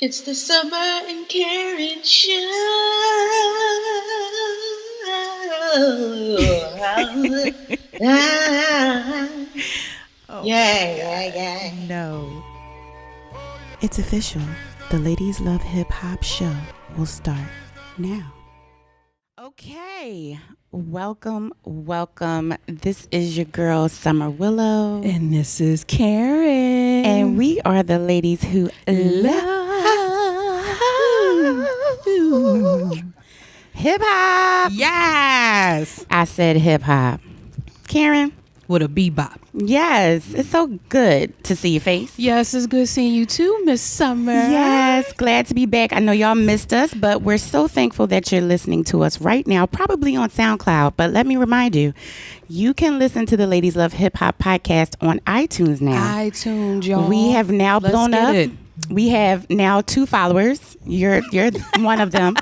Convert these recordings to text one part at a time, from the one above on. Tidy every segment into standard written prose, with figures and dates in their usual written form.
It's the Summer and Carren show. Yeah. No. It's official. The Ladies Love Hip Hop show will start now. Okay. Welcome. This is your girl, Summer Willow. And this is Carren. And we are the ladies who love hip hop. Yes. I said hip hop. Carren. With a bebop. Yes. It's so good to see your face. Yes, it's good seeing you too, Miss Summer. Yes, glad to be back. I know y'all missed us, but we're so thankful that you're listening to us right now, probably on SoundCloud. But let me remind you, you can listen to the Ladies Love Hip Hop podcast on iTunes now. iTunes, y'all. We have now blown up. It. We have now 2 followers. You're one of them.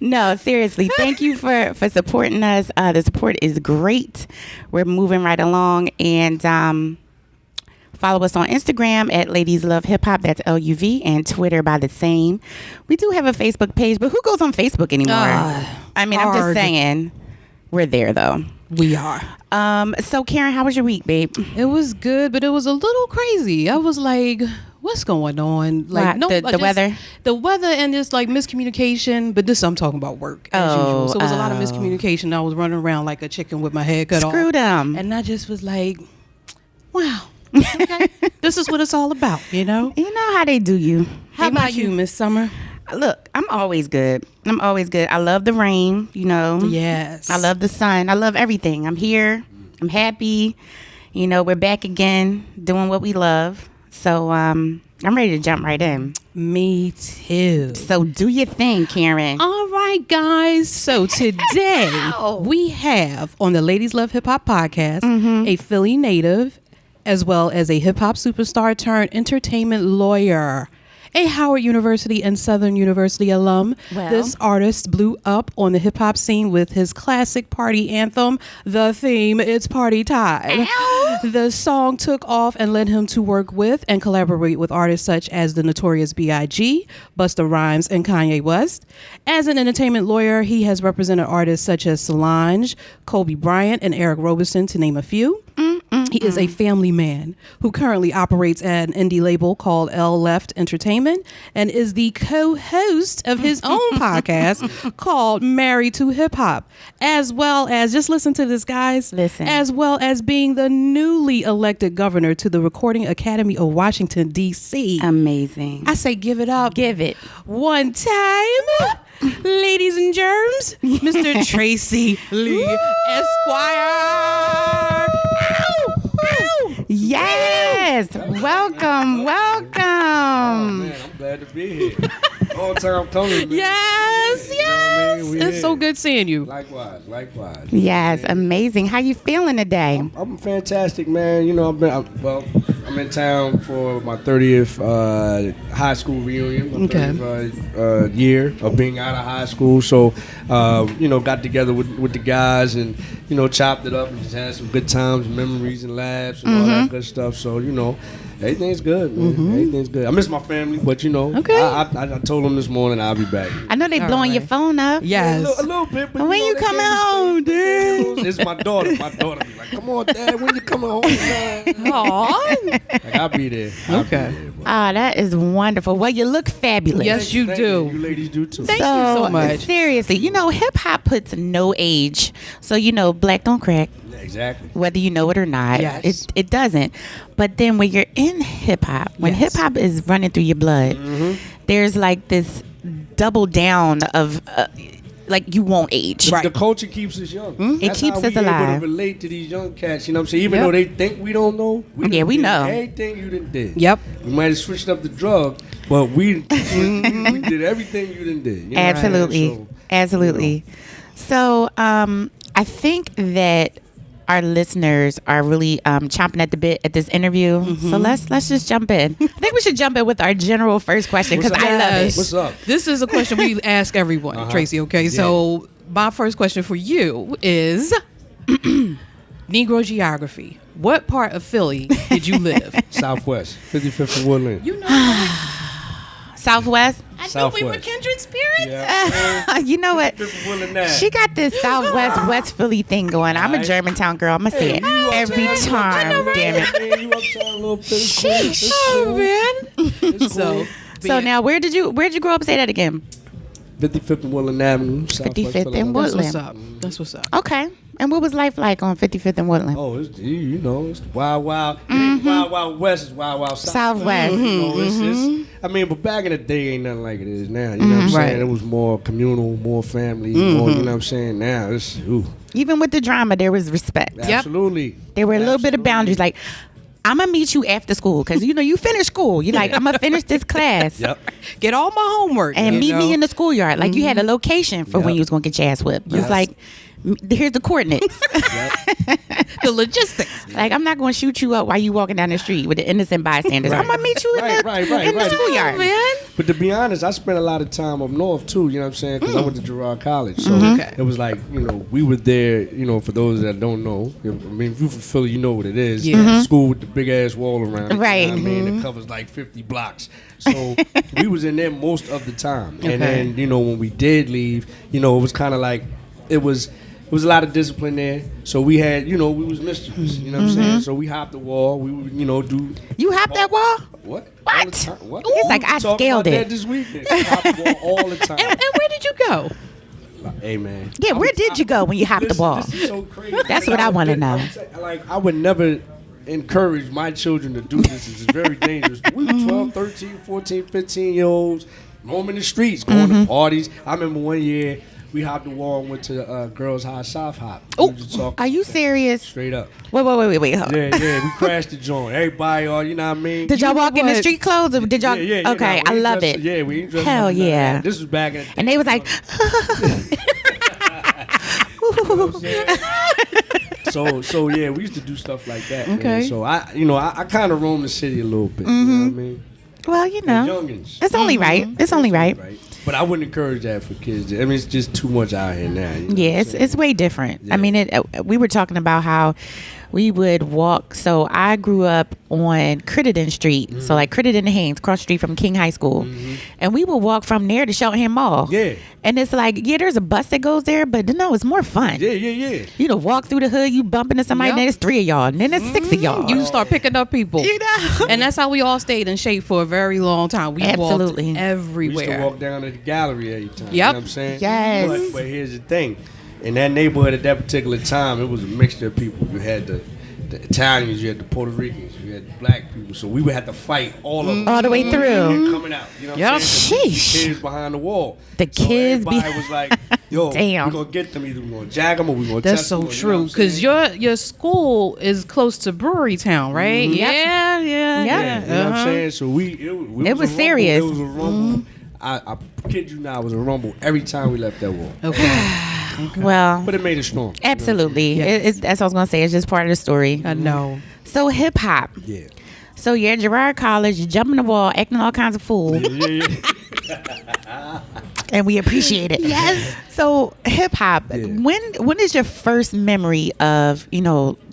No, seriously. Thank you for supporting us. The support is great. We're moving right along. And follow us on Instagram at Ladies Love Hip Hop. That's LUV. And Twitter by the same. We do have a Facebook page, but who goes on Facebook anymore? I mean, hard. I'm just saying. We're there, though. We are. So, Carren, how was your week, babe? It was good, but it was a little crazy. I was like, what's going on? Like, the weather? The weather and just like miscommunication. But this, I'm talking about work as usual. So it was a lot of miscommunication. I was running around like a chicken with my head cut off. Screw them. And I just was like, wow. Okay. This is what it's all about, you know? You know how they do you. How about you, Miss Summer? Look, I'm always good. I love the rain, you know. Yes. I love the sun. I love everything. I'm here. I'm happy. You know, we're back again doing what we love. So I'm ready to jump right in. Me too. So do your thing, Carren. All right, guys. So today we have on the Ladies Love Hip Hop podcast a Philly native as well as a hip hop superstar turned entertainment lawyer. A Howard University and Southern University alum, this artist blew up on the hip hop scene with his classic party anthem, The Theme, It's Party Time. Ow. The song took off and led him to work with and collaborate with artists such as the Notorious B.I.G., Busta Rhymes, and Kanye West. As an entertainment lawyer, he has represented artists such as Solange, Kobe Bryant, and Eric Roberson, to name a few. He is a family man who currently operates at an indie label called L Left Entertainment and is the co-host of his own podcast called Married to Hip Hop, as well as, just listen to this, guys, as well as being the newly elected governor to the Recording Academy of Washington, D.C. Amazing. I say give it up. Give it. One time, ladies and germs, Mr. Tracey Lee, Esquire. Yes. Welcome. Oh, man, I'm glad to be here. Long time coming, man. Yes. You know what I mean? It's so good seeing you. Likewise. Yes, amazing. How you feeling today? I'm fantastic, man. You know, I'm in town for my 30th high school reunion. My 30th year of being out of high school. So, got together with the guys and, chopped it up and just had some good times, memories and laughs and all that good stuff. So, everything's good, man. Everything's good. I miss my family, but, I told them this morning I'll be back. I know they blowing your phone up. Yes. A little bit. But when you coming home, dude? It's my daughter. My daughter be like, come on, Dad, when you coming home, man? Aww. Like, I'll be there. That is wonderful. Well, you look fabulous. Yes, you do. You ladies do, too. Thank you so much. Seriously, hip-hop puts no age. So, black don't crack. Exactly. Whether you know it or not. Yes. It doesn't. But then when you're in hip-hop, when hip-hop is running through your blood, there's like this double down of... you won't age. Right. The culture keeps us young. It keeps us alive. Able to relate to these young cats, you know what I'm saying? Even though they think we don't know, we know. Everything you done did. Yep. We might have switched up the drug, but we did everything you done did. You know Absolutely. Absolutely. So I think that our listeners are really chomping at the bit at this interview. So let's just jump in. I think we should jump in with our general first question because I love it. What's up? This is a question we ask everyone, Tracy, okay? Yeah. So my first question for you is Negro geography. What part of Philly did you live? Southwest, 55th and Woodland. You know. Southwest. I knew we Southwest. were kindred spirits. Yeah. You know what? She She got this Southwest West Philly thing going. I'm a Right. Germantown girl. I'm gonna say it every time. Damn it. You uptown a little bit. Sheesh. So, So now, where'd you grow up? Say that again. 55th and Woodland Avenue. 55th and that's Woodland. what's up. That's what's up. Okay. And what was life like on 55th and Woodland? Oh, it's, you know, it's wild, wild. It ain't wild, wild west. It's wild, wild south. Southwest. You know, it's, I mean, but back in the day, ain't nothing like it is now. You know what I'm Right. saying? It was more communal, more family, more. You know what I'm saying? Now it's Even with the drama, there was respect. absolutely. There were a little bit of boundaries. Like, I'm gonna meet you after school because you finish school. You're like, I'm gonna finish this class. Yep. Get all my homework And you meet me know? in the schoolyard. Like you had a location for when Yep. you was gonna get your ass whipped. It's like, here's the coordinates. the logistics. Like I'm not gonna shoot you up while you walking down the street with the innocent bystanders. I'm gonna meet you in the schoolyard. Man. But to be honest, I spent a lot of time up north too. You know what I'm saying? Because I went to Girard College, so Okay. it was like we were there. For those that don't know, I mean, if you're from Philly, you know what it is. Yeah. School with the big ass wall around it. Right. You know what I mean, it covers like 50 blocks. So we was in there most of the time. Okay. And then when we did leave, it was kind of like it was a lot of discipline there. So we had, we was mischievous. You know what I'm saying? So we hopped the wall. We would, do. You hopped that wall? What? What? All the time. What? He's like, We I talking scaled about it. that this weekend. I hopped the wall all the time. And where did you go? Hey man. Yeah, where did you go when you hopped the Listen, wall? This is so crazy. That's what I wanna know. I would never encourage my children to do this. It's very dangerous. We were 12, 13, 14, 15-year-olds roaming the streets, going to parties. I remember one year we hopped the wall and went to Girls High South Hop. We Oh, just talking are you serious? straight up. Wait. Hold on. Yeah, we crashed the joint. Everybody, you know what I mean? Did y'all walk in the what? street clothes or did y'all? Yeah. Okay, we I ain't love dressed- it. Yeah, we ain't dressed Hell like that. yeah. This was back in the And they was like, So yeah, we used to do stuff like that. Okay. Man. So I kind of roam the city a little bit. You know what I mean? well, Youngins. it's only right. It's only right. Right. But I wouldn't encourage that for kids. I mean, it's just too much out here now. You know Yeah, what I'm saying? it's way different. Yeah. I mean, we were talking about how we would walk. So I grew up on Crittenden Street. So like Crittenden and Haynes, cross the street from King High School. And we would walk from there to Cheltenham Mall. Yeah. And it's like, yeah, there's a bus that goes there, but no, it's more fun. Yeah. Walk through the hood, you bump into somebody, Yep. then it's 3 of y'all, and then it's 6 of y'all. You start picking up people. And that's how we all stayed in shape for a very long time. We Absolutely. walked We everywhere. used to walk down to the gallery every time. Yep. You know what I'm saying? Yes. But here's the thing. In that neighborhood at that particular time, it was a mixture of people. You had the Italians, you had the Puerto Ricans, you had the black people. So we would have to fight all of them. All the way through. And coming out. You know what Yep. I'm saying? 'Cause Sheesh. the kids behind the wall. The So kids everybody was like, yo, Damn. we're going to get them. Either we're going to jag them or we're going to That's test so them. You know true. what I'm Because saying? your school is close to Brewery Town, right? Yep. Yeah. Yep. Yeah, you know what I'm saying? So it was a serious. Rumble. It was a rumble. I kid you not, it was a rumble every time we left that wall. Okay. Well, But it made it strong. absolutely. Yes. That's what I was going to say. It's just part of the story. I know. So hip hop. Yeah. So you're at Girard College, you jumping the wall, acting all kinds of fool, Yeah. and we appreciate it. Yes. So hip hop. Yeah. When is your first memory of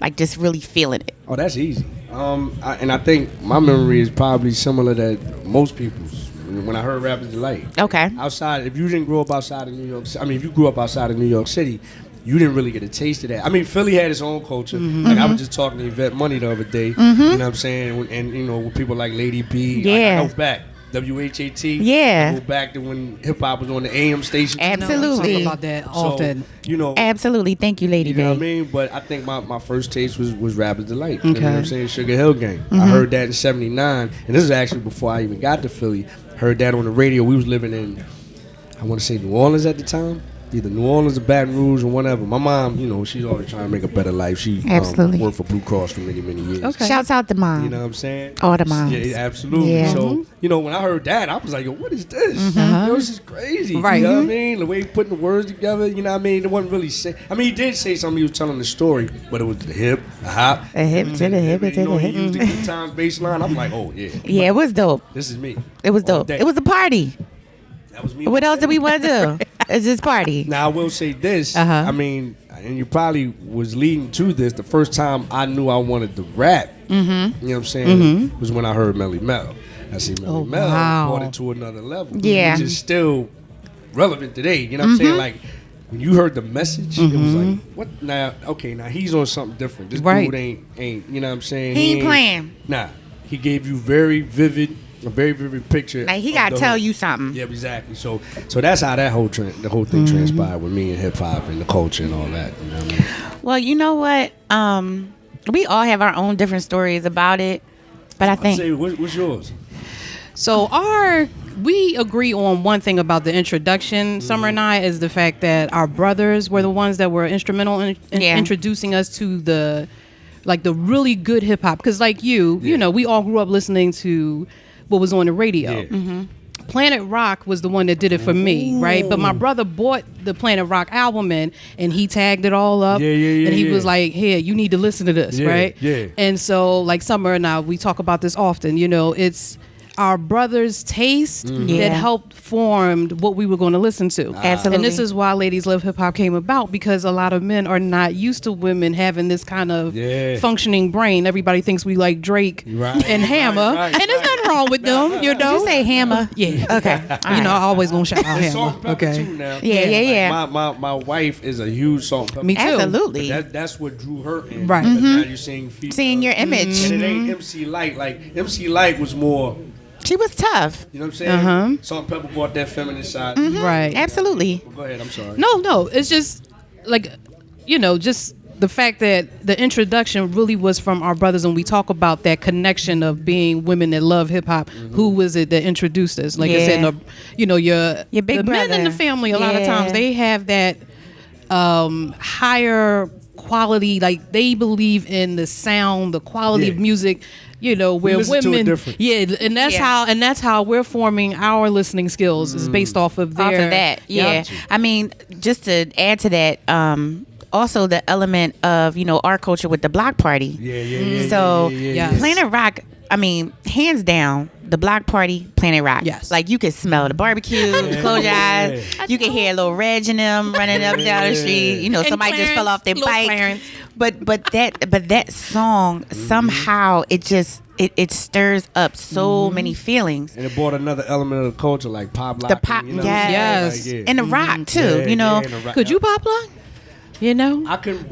like just really feeling it? Oh, that's easy. And I think my memory is probably similar to most people's. When I heard Rapper's Delight. Okay. Outside, if you didn't grow up outside of New York, if you grew up outside of New York City, you didn't really get a taste of that. I mean, Philly had its own culture. Like I was just talking to Yvette Money the other day. You know what I'm saying? And with people like Lady P. Yeah. I go back. WHAT. Yeah. I go back to when hip hop was on the AM station. Absolutely. Talk about that often. So, Absolutely. Thank you, Lady you know what I Bay. mean? But I think my first taste was Rapper's Delight. You know what Okay. I'm saying? Sugar Hill Gang. I heard that in 79. And this is actually before I even got to Philly. Heard that on the radio. We was living in, I want to say New Orleans at the time. Either New Orleans or Baton Rouge or whatever. My mom, she's always trying to make a better life. She Absolutely. worked for Blue Cross for many, many years. Okay. Shouts out to mom. You know what I'm saying? All the moms. Yeah, absolutely. Yeah. So, when I heard that, I was like, yo, what is this? This is crazy. Right. You know what I mean? The way he putting the words together, you know what I mean? It wasn't really say. I mean, he did say something. He was telling the story, but it was the hip, the hop. A hip to the hip to You the know, he used the hip. good times bass line. I'm like, oh, yeah. Yeah, it was dope. This is me. It was All dope. day. It was a party. That was me. What else did we want to do? It's just party. Now, I will say this. Uh-huh. I mean, and you probably was leading to this. The first time I knew I wanted to rap, you know what I'm saying, was when I heard Melly Mel. I see Melly Mel brought it to another level. Yeah. Which is still relevant today. You know what I'm saying? Like, when you heard the message, it was like, what now? Okay, now he's on something different. This dude ain't, you know what I'm saying? He ain't playing. Nah. He gave you a very vivid picture. Like, he got to tell you something. Yeah, exactly. So that's how that whole thing transpired with me and hip hop and the culture and all that. You know what I mean? Well, you know what? We all have our own different stories about it, but I think. Say, what's yours? So we agree on one thing about the introduction, Summer and I, is the fact that our brothers were the ones that were instrumental in introducing us to the really good hip hop. Because like you know, we all grew up listening to what was on the radio. Yeah. Planet Rock was the one that did it for me, right? But my brother bought the Planet Rock album and he tagged it all up. And he was like, here, you need to listen to this, right? Yeah. And so, like Summer and I, we talk about this often. You know, it's our brother's taste that helped form what we were going to listen to. Absolutely. And this is why Ladies Love Hip Hop came about, because a lot of men are not used to women having this kind of functioning brain. Everybody thinks we like Drake and Hammer. And there's nothing wrong with them, you know. Did you say Hammer? Yeah. Okay. You know, I always gonna shout out Hammer. Okay. Too now. Yeah. Like my wife is a huge Salt and Pepper. Me too. Absolutely. That's what drew her in. Right. Now you're seeing your image. And it ain't MC Light. Like MC Light was more. She was tough. You know what I'm saying? Salt and Pepper brought that feminine side. Right. Absolutely. Well, go ahead. I'm sorry. No. It's just like, you know, just the fact that the introduction really was from our brothers, and we talk about that connection of being women that love hip hop. Who was it that introduced us? Like I said, you know, your big the brother. men in the family. A lot of times they have that higher quality. Like they believe in the sound, the quality of music. You know, where women, and that's how we're forming our listening skills is based off of that. Yeah. I mean, just to add to that, also the element of, you know, our culture with the block party. So Planet Rock, I mean, hands down, the block party, Planet Rock. Yes. Like you could smell the barbecue, close your eyes. You could hear little Reg and them running up down the street. You know, And somebody just fell off their bike. Clarence. But that song somehow it stirs up so many feelings. And it brought another element of the culture, like pop lock. The pop, you know yes. Like, And the rock too, you know. Could you pop lock? You know, I could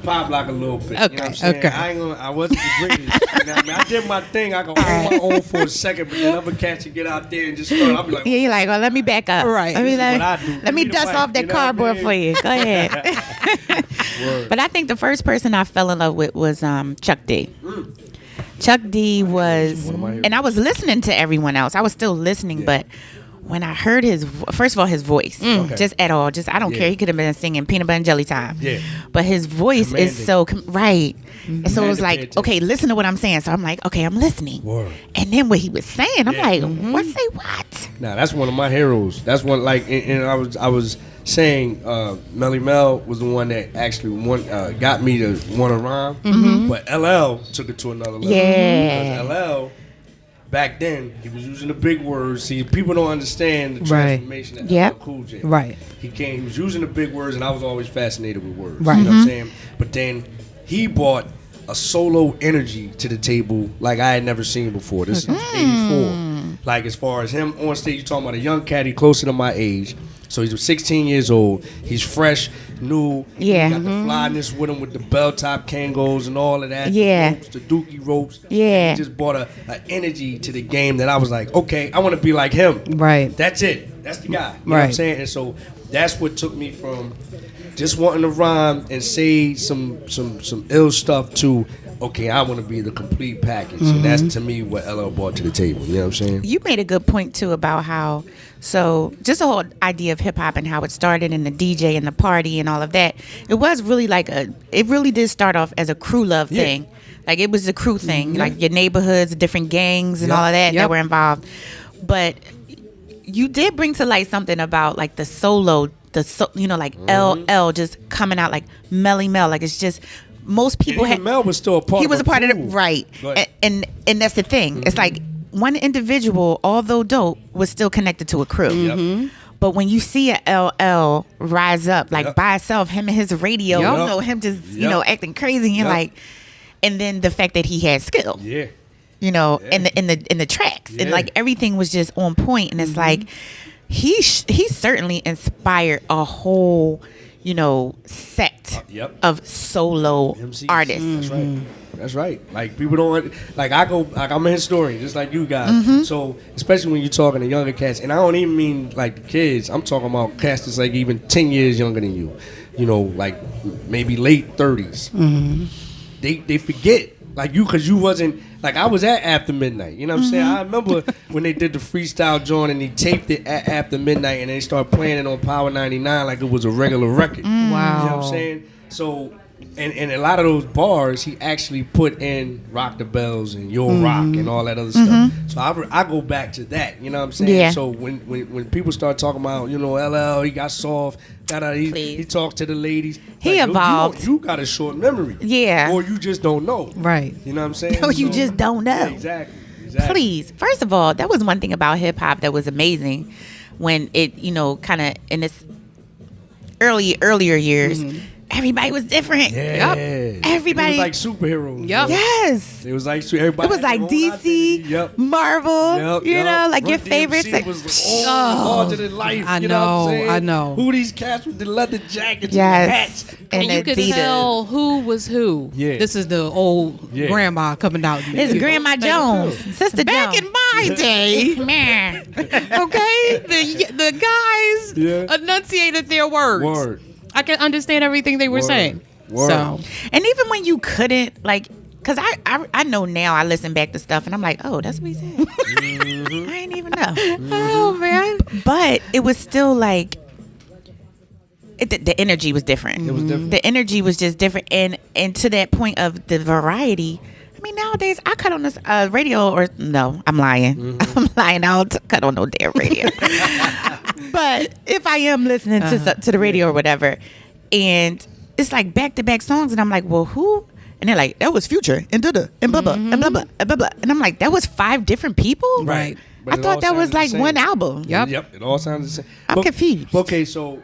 pop lock a little bit. Okay, you know what I'm saying? okay. I wasn't the greatest. You know what I mean? I did my thing. I could hold my own for a second, but then other cats would get out there and just start. I'll be like, Yeah, you're like, oh, let me back up. Right. Let me, This is what I do. let me Give me the dust mic, off that you know what I cardboard mean? for you. Go ahead. But I think the first person I fell in love with was Chuck D. Chuck D was, and I was listening to everyone else. I was still listening, but when I heard first of all, his voice, just at all, I don't care. He could have been singing Peanut Butter and Jelly Time. Yeah. But his voice is so, right. And so it was Commanded like, attention. okay, listen to what I'm saying. So I'm like, okay, I'm listening. Word. And then what he was saying, I'm like, what say what? Nah, that's one of my heroes. That's one, like, and I was saying Melly Mel was the one that actually got me to want to rhyme, but LL took it to another level. Yeah. Because LL, back then, he was using the big words. See, people don't understand the transformation that LL Cool J. Right. He was using the big words, and I was always fascinated with words. Right. You know what I'm saying? But then he brought a solo energy to the table like I had never seen before. This is 84. Like, as far as him on stage, you're talking about a young cat, he closer to my age. So he's 16 years old. He's fresh, new. Yeah. He got the flyness with him with the bell top Kangos and all of that. Yeah. The ropes, the dookie ropes. Yeah. He just brought a energy to the game that I was like, okay, I want to be like him. Right. That's it. That's the guy. You know what I'm Right. saying? And so that's what took me from just wanting to rhyme and say some ill stuff to, okay, I want to be the complete package. And that's, to me, what LL brought to the table. You know what I'm saying? You made a good point too about how, so just the whole idea of hip hop and how it started in the DJ and the party and all of that. It was really like it really did start off as a crew love thing. Like it was a crew thing, like your neighborhoods, different gangs and all of that were involved. But you did bring to light something about like the solo, like LL just coming out like Melly Mel. Like it's just, most people had. Mel was still a part. He was a part of it, crew. right? And that's the thing. It's like one individual, although dope, was still connected to a crew. But when you see a LL rise up, like by itself, him and his radio, you know, him just, you know, acting crazy, and like, and then the fact that he had skill. Yeah. you know, in the tracks, and like everything was just on point. And it's like he certainly inspired a whole, you know, set of solo MCs. artists. That's right. Like people don't like I'm a historian just like you guys. So especially when you're talking to younger cats, and I don't even mean like the kids. I'm talking about cats that's like even 10 years younger than you. You know, like maybe late 30s. They forget like you, because you wasn't like, I was at After Midnight. You know what I'm saying? I remember when they did the freestyle joint and they taped it at After Midnight and they started playing it on Power 99 like it was a regular record. Wow. You know what I'm saying? So, and a lot of those bars, he actually put in Rock the Bells and Yo Rock and all that other stuff. So I go back to that. You know what I'm saying? Yeah. So when people start talking about, you know, LL, he got soft, he talked to the ladies. He like, evolved. You got a short memory. Yeah. Or you just don't know. Right. You know what I'm saying? No, you just don't know. Yeah, exactly. Please, first of all, that was one thing about hip hop that was amazing when it, you know, kind of in its earlier years. Everybody was different. Yeah. Everybody it was like superheroes. Yep. Yes. It was like everybody. It was like DC, Marvel, you know, like your favorites. It was larger than life. I you know what I'm saying? I know. Who these cats with the leather jackets Yes. and hats? And you could Adidas. tell who was who. Yeah. This is the old grandma coming out. It's Grandma Jones, Sister Back Jones. in my day, Man. okay, the guys enunciated their words. Word. I can understand everything they were saying. Word. So, And even when you couldn't, like, because I know now, I listen back to stuff and I'm like, oh, that's what he said. I ain't even know. oh man, But it was still like, the energy was different. It was different. The energy was just different. And to that point of the variety, I mean, nowadays I cut on this radio, or no, I'm lying. I'm lying. I don't cut on no damn radio. But if I am listening to the radio or whatever, and it's like back-to-back songs, and I'm like, well, who? And they're like, that was Future, and da-da, and blah-blah, and blah-blah, and blah-blah. And I'm like, that was 5 different people? Right. But I it thought all that was sounded the like same. one album. Yep. It all sounds the same. I'm confused. Okay, so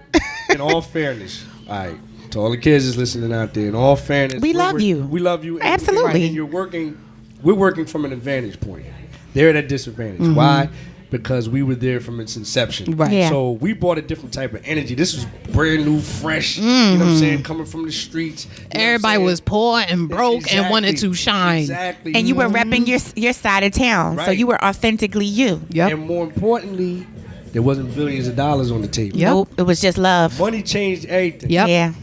in all fairness, all right, to all the kids that's listening out there, in all fairness, We love you. We love you. And- Absolutely. And we're working from an advantage point. They're at a disadvantage. Why? Because we were there from its inception. Right. Yeah. So we brought a different type of energy. This was brand new, fresh, you know what I'm saying, coming from the streets. You know what I'm everybody saying? was poor and broke and wanted to shine. Exactly. And you were repping your side of town. So Right. you were authentically you. Yep. And more importantly, there wasn't billions of dollars on the table. Yep. Nope. It was just love. Money changed everything. Yep. Yeah.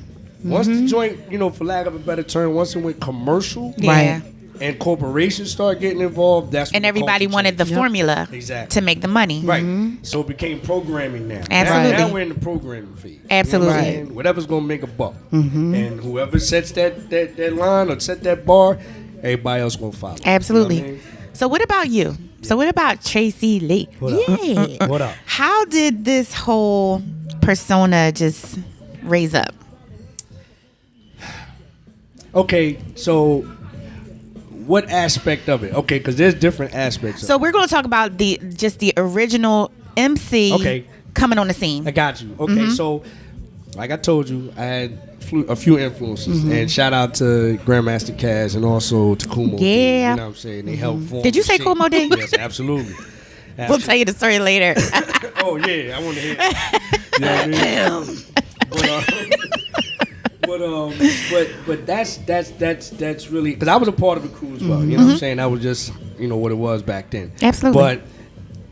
Once the joint, you know, for lack of a better term, once it went commercial Yeah. and corporations started getting involved, that's when And the everybody culture wanted the changed. formula Exactly. to make the money. Right. So it became programming now. Absolutely. Now we're in the programming phase. Absolutely. You know what I'm saying? Whatever's going to make a buck. And whoever sets that line or set that bar, everybody else going to follow. Absolutely. You know what I mean? So what about you? So what about Tracey Lee? What up? Yeah. What up? How did this whole persona just raise up? Okay, so what aspect of it? Okay, because there's different aspects of So we're going to talk about the original MC Okay. coming on the scene. I got you. Okay, so like I told you, I had a few influences, and shout out to Grandmaster Caz and also to Kumo. Yeah. You know what I'm saying? They helped form. Did you the say shape. Kumo D? Yes, absolutely. We'll tell you the story later. Oh yeah, I want to hear. It. You know what I mean? But that's really, because I was a part of the crew as well. You know what I'm saying? That was just, you know, what it was back then. Absolutely. But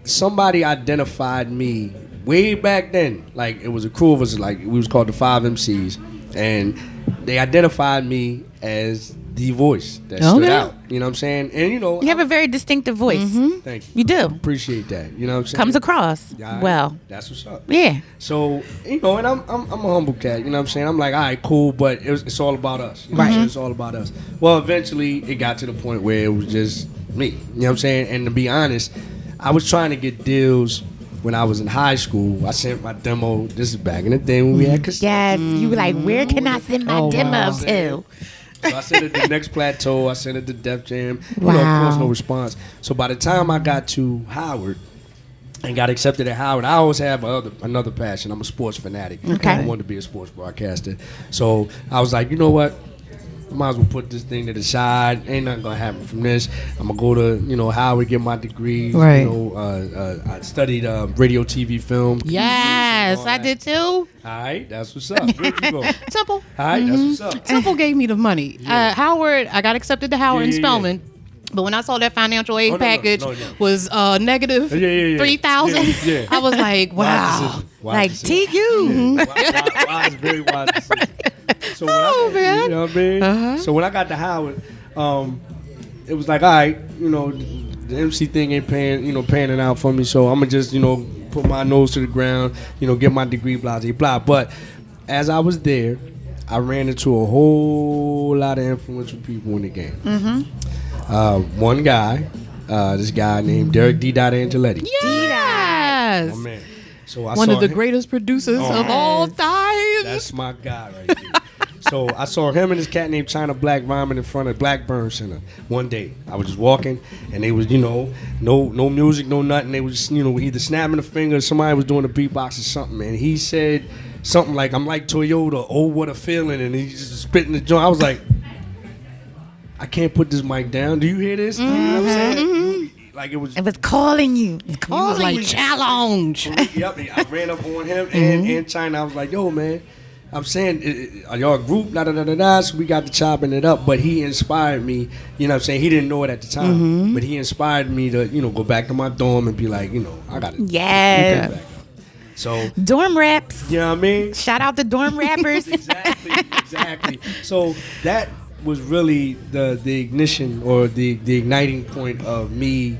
somebody identified me way back then. Like, it was a crew of us, like we was called the 5 MCs, and they identified me as the voice that stood out. You know what I'm saying? And you know, You have a very distinctive voice. thank you. You do. Appreciate that. You know what I'm saying? Comes across Yeah, well. That's what's up. Yeah. So, you know, and I'm a humble cat, you know what I'm saying? I'm like, all right, cool, but it's all about us. You know what I'm saying? It's all about us. Well, eventually it got to the point where it was just me. You know what I'm saying? And to be honest, I was trying to get deals when I was in high school. I sent my demo. This is back in the day when we had cassettes. Yes. You were like, where can I send my demo to? So I sent it to Next Plateau. I sent it to Def Jam. You Wow. know, of course, no response. So by the time I got to Howard and got accepted at Howard, I always have another passion. I'm a sports fanatic. Okay. I wanted to be a sports broadcaster. So I was like, you know what? might as well put this thing to the side. Ain't nothing gonna happen from this. I'm gonna go to Howard, get my degree. Right. I studied radio, TV, film. Yes, I did too. All right, that's what's up. Where'd you go? Temple. All right, that's what's up. Temple gave me the money. Howard, I got accepted to Howard in Spelman. But when I saw that financial aid package was negative 3,000, I was like, wow. Like TU. Wise, very wise decision. So man. You know what I mean? So when I got to Howard, it was like, all right, the MC thing ain't panning out for me. So I'm gonna just, put my nose to the ground, get my degree, blah, blah, blah. But as I was there, I ran into a whole lot of influential people in the game. One guy, this guy named Derek D. Angeletti. Yes. Oh, man. So I One saw of the him. greatest producers of all time. That's my guy right there. So I saw him and this cat named China Black rhyming in front of Blackburn Center one day. I was just walking, and they was, no music, no nothing. They was just, either snapping a finger, or somebody was doing a beatbox or something. And he said something like, "I'm like Toyota, oh what a feeling," and he just spitting the joint. I was like, I can't put this mic down. Do you hear this? You know what I'm saying? Like it was calling you. He was like, challenge. Yep, I ran up on him and China. I was like, yo, man, I'm saying, are y'all a group? So we got to chopping it up. But he inspired me. You know what I'm saying? He didn't know it at the time. But he inspired me to, go back to my dorm and be like, I got to Yes. get back up. So Dorm raps. You know what I mean? Shout out to dorm rappers. Exactly. So that was really the ignition or the igniting point of me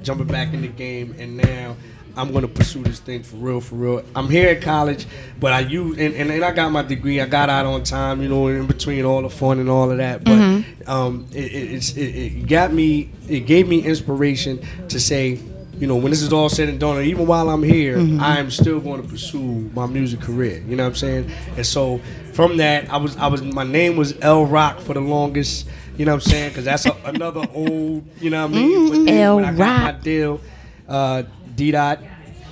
jumping back in the game, and now I'm gonna pursue this thing for real. I'm here at college, but I use and I got my degree. I got out on time, in between all the fun and all of that. But it gave me inspiration to say, when this is all said and done, and even while I'm here, I am still going to pursue my music career. You know what I'm saying? And so from that, my name was L Rock for the longest. You know what I'm saying? Because that's another old. You know what I mean? But then when I got my deal, D Dot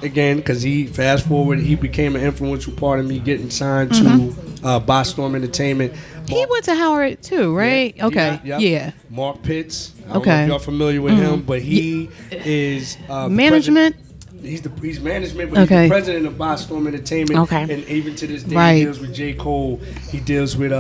again, because he fast forward, he became an influential part of me getting signed to Boss Storm Entertainment. He went to Howard too, right? Yeah, okay. D-Dot, Yeah. Mark Pitts. I don't know if y'all familiar with him, but he is management. He's management, but he's the president of Boss Storm Entertainment. Okay. And even to this day, he deals with J. Cole. He deals with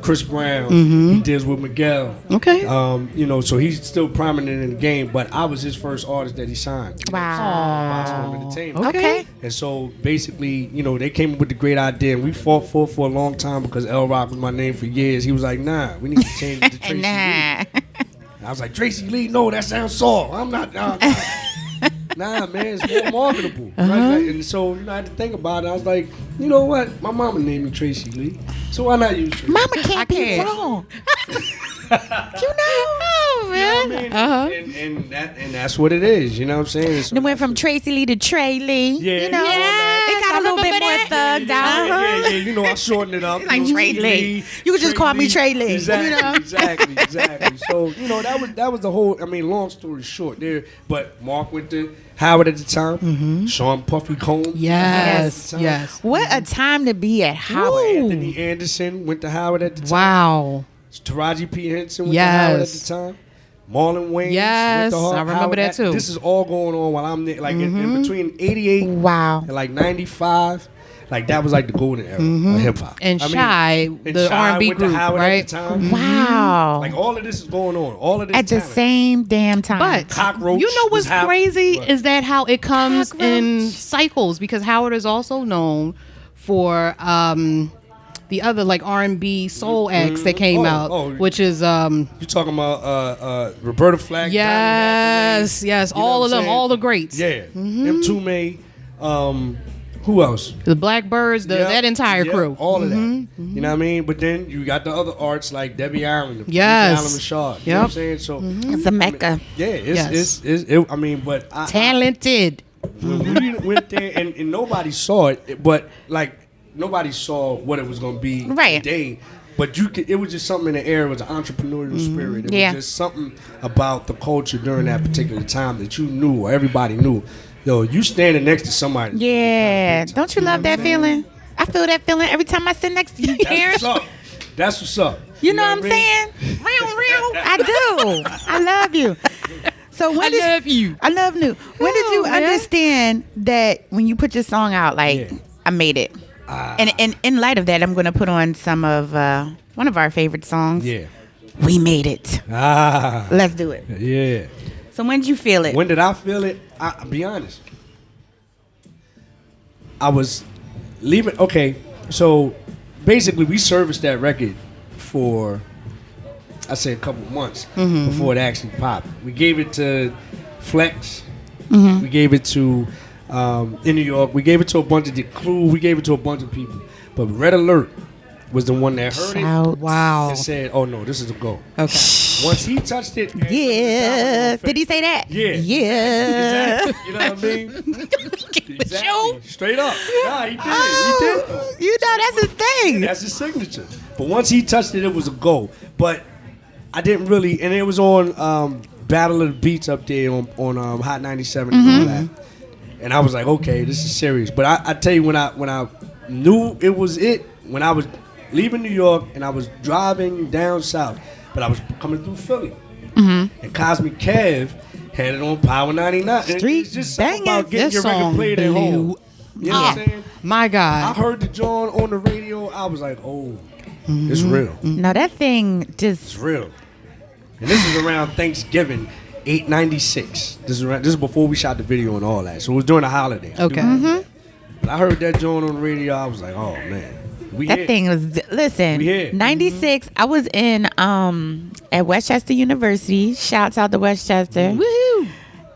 Chris Brown. He deals with Miguel. Okay. So he's still prominent in the game, but I was his first artist that he signed. Wow. Boss Storm Entertainment. Okay. And so basically, they came up with the great idea, and we fought for a long time because L Rock was my name for years. He was like, nah, we need to change it to Tracey Lee. I was like, Tracey Lee, no, that sounds soft. I'm not. Nah, man, it's more marketable. Right? And so, I had to think about it. I was like, you know what? My mama named me Tracey Lee, so why not use Tracey? Mama can't be wrong. Oh, man. You know what I mean? And that's what it is. You know what I'm saying? Then went from Tracey Lee to Trey Lee. Yeah. It got a little bit more thugged out. Yeah. I shortened it up. Like Trey Lee. You could just call me Trey Lee. Exactly. So, that was the whole, long story short there. But Mark went to Howard at the time. Sean Puffy Combs. Yes. What a time to be at Howard. Anthony Anderson went to Howard at the time. Wow. Taraji P. Henson went to Howard at the time. Marlon Wayans went to I remember that too. This is all going on while I'm there. Like in between 88 and like 95. Like that was like the golden era of hip hop. And Shy, the R&B went group, to Howard right? at the time. Wow. Like all of this is going on. All of this at the same damn time. But Cockroach you know what's crazy What? is that how it comes in cycles, because Howard is also known for the other like R&B soul acts that came out, which is you talking about Roberta Flack? Yes, all of them, all the greats. Yeah, M2 who else? The Blackbirds, that entire crew. All of that. You know what I mean? But then you got the other arts like Debbie Allen, Allen Rashad. You know what I'm saying? So it's a mecca. But talented. When we went there and nobody saw it, but like nobody saw what it was going to be today. But it was just something in the air. It was an entrepreneurial spirit. It was just something about the culture during that particular time that you knew, or everybody knew. Yo, you standing next to somebody. Yeah. Don't you love that feeling? I feel that feeling every time I sit next to you, Carren. That's what's up. You know what I'm saying? I do. I love you. So when I love you. I love you. When did you understand that when you put your song out, like, I made it? And in light of that, I'm going to put on some of one of our favorite songs. Yeah. We made it. Let's do it. Yeah. So when did you feel it? When did I feel it? I'll be honest. I was leaving. Okay, so basically we serviced that record for, I say, a couple months before it actually popped. We gave it to Flex. We gave it to in New York. We gave it to a bunch of the Clue. We gave it to a bunch of people. But Red Alert was the one that heard it. Wow. And said, "Oh no, this is a go." Okay. Once he touched it, Yeah. Did he say that? Yeah. Yeah. Exactly. You know what I mean? Exactly. Straight up. Nah, he did. He did. You know that's his thing. That's his signature. But once he touched it, it was a go. But I didn't really, and it was on Battle of the Beats up there on Hot 97 and all that. And I was like, okay, this is serious. But I tell you, when I knew it was it, when I was leaving New York and I was driving down south, but I was coming through Philly, and Cosmic Kev had it on Power 99. And it's just something about getting your record played at home. You know what I'm saying? My God. I heard the joint on the radio. I was like, oh, it's real. No, that thing It's just. real. And this is around Thanksgiving, 896. This is before we shot the video and all that. So it was during the holiday. Okay. But I heard that joint on the radio. I was like, oh, man. That thing was, listen, We here. 96, I was in at Westchester University. Shouts out to Westchester. Woo.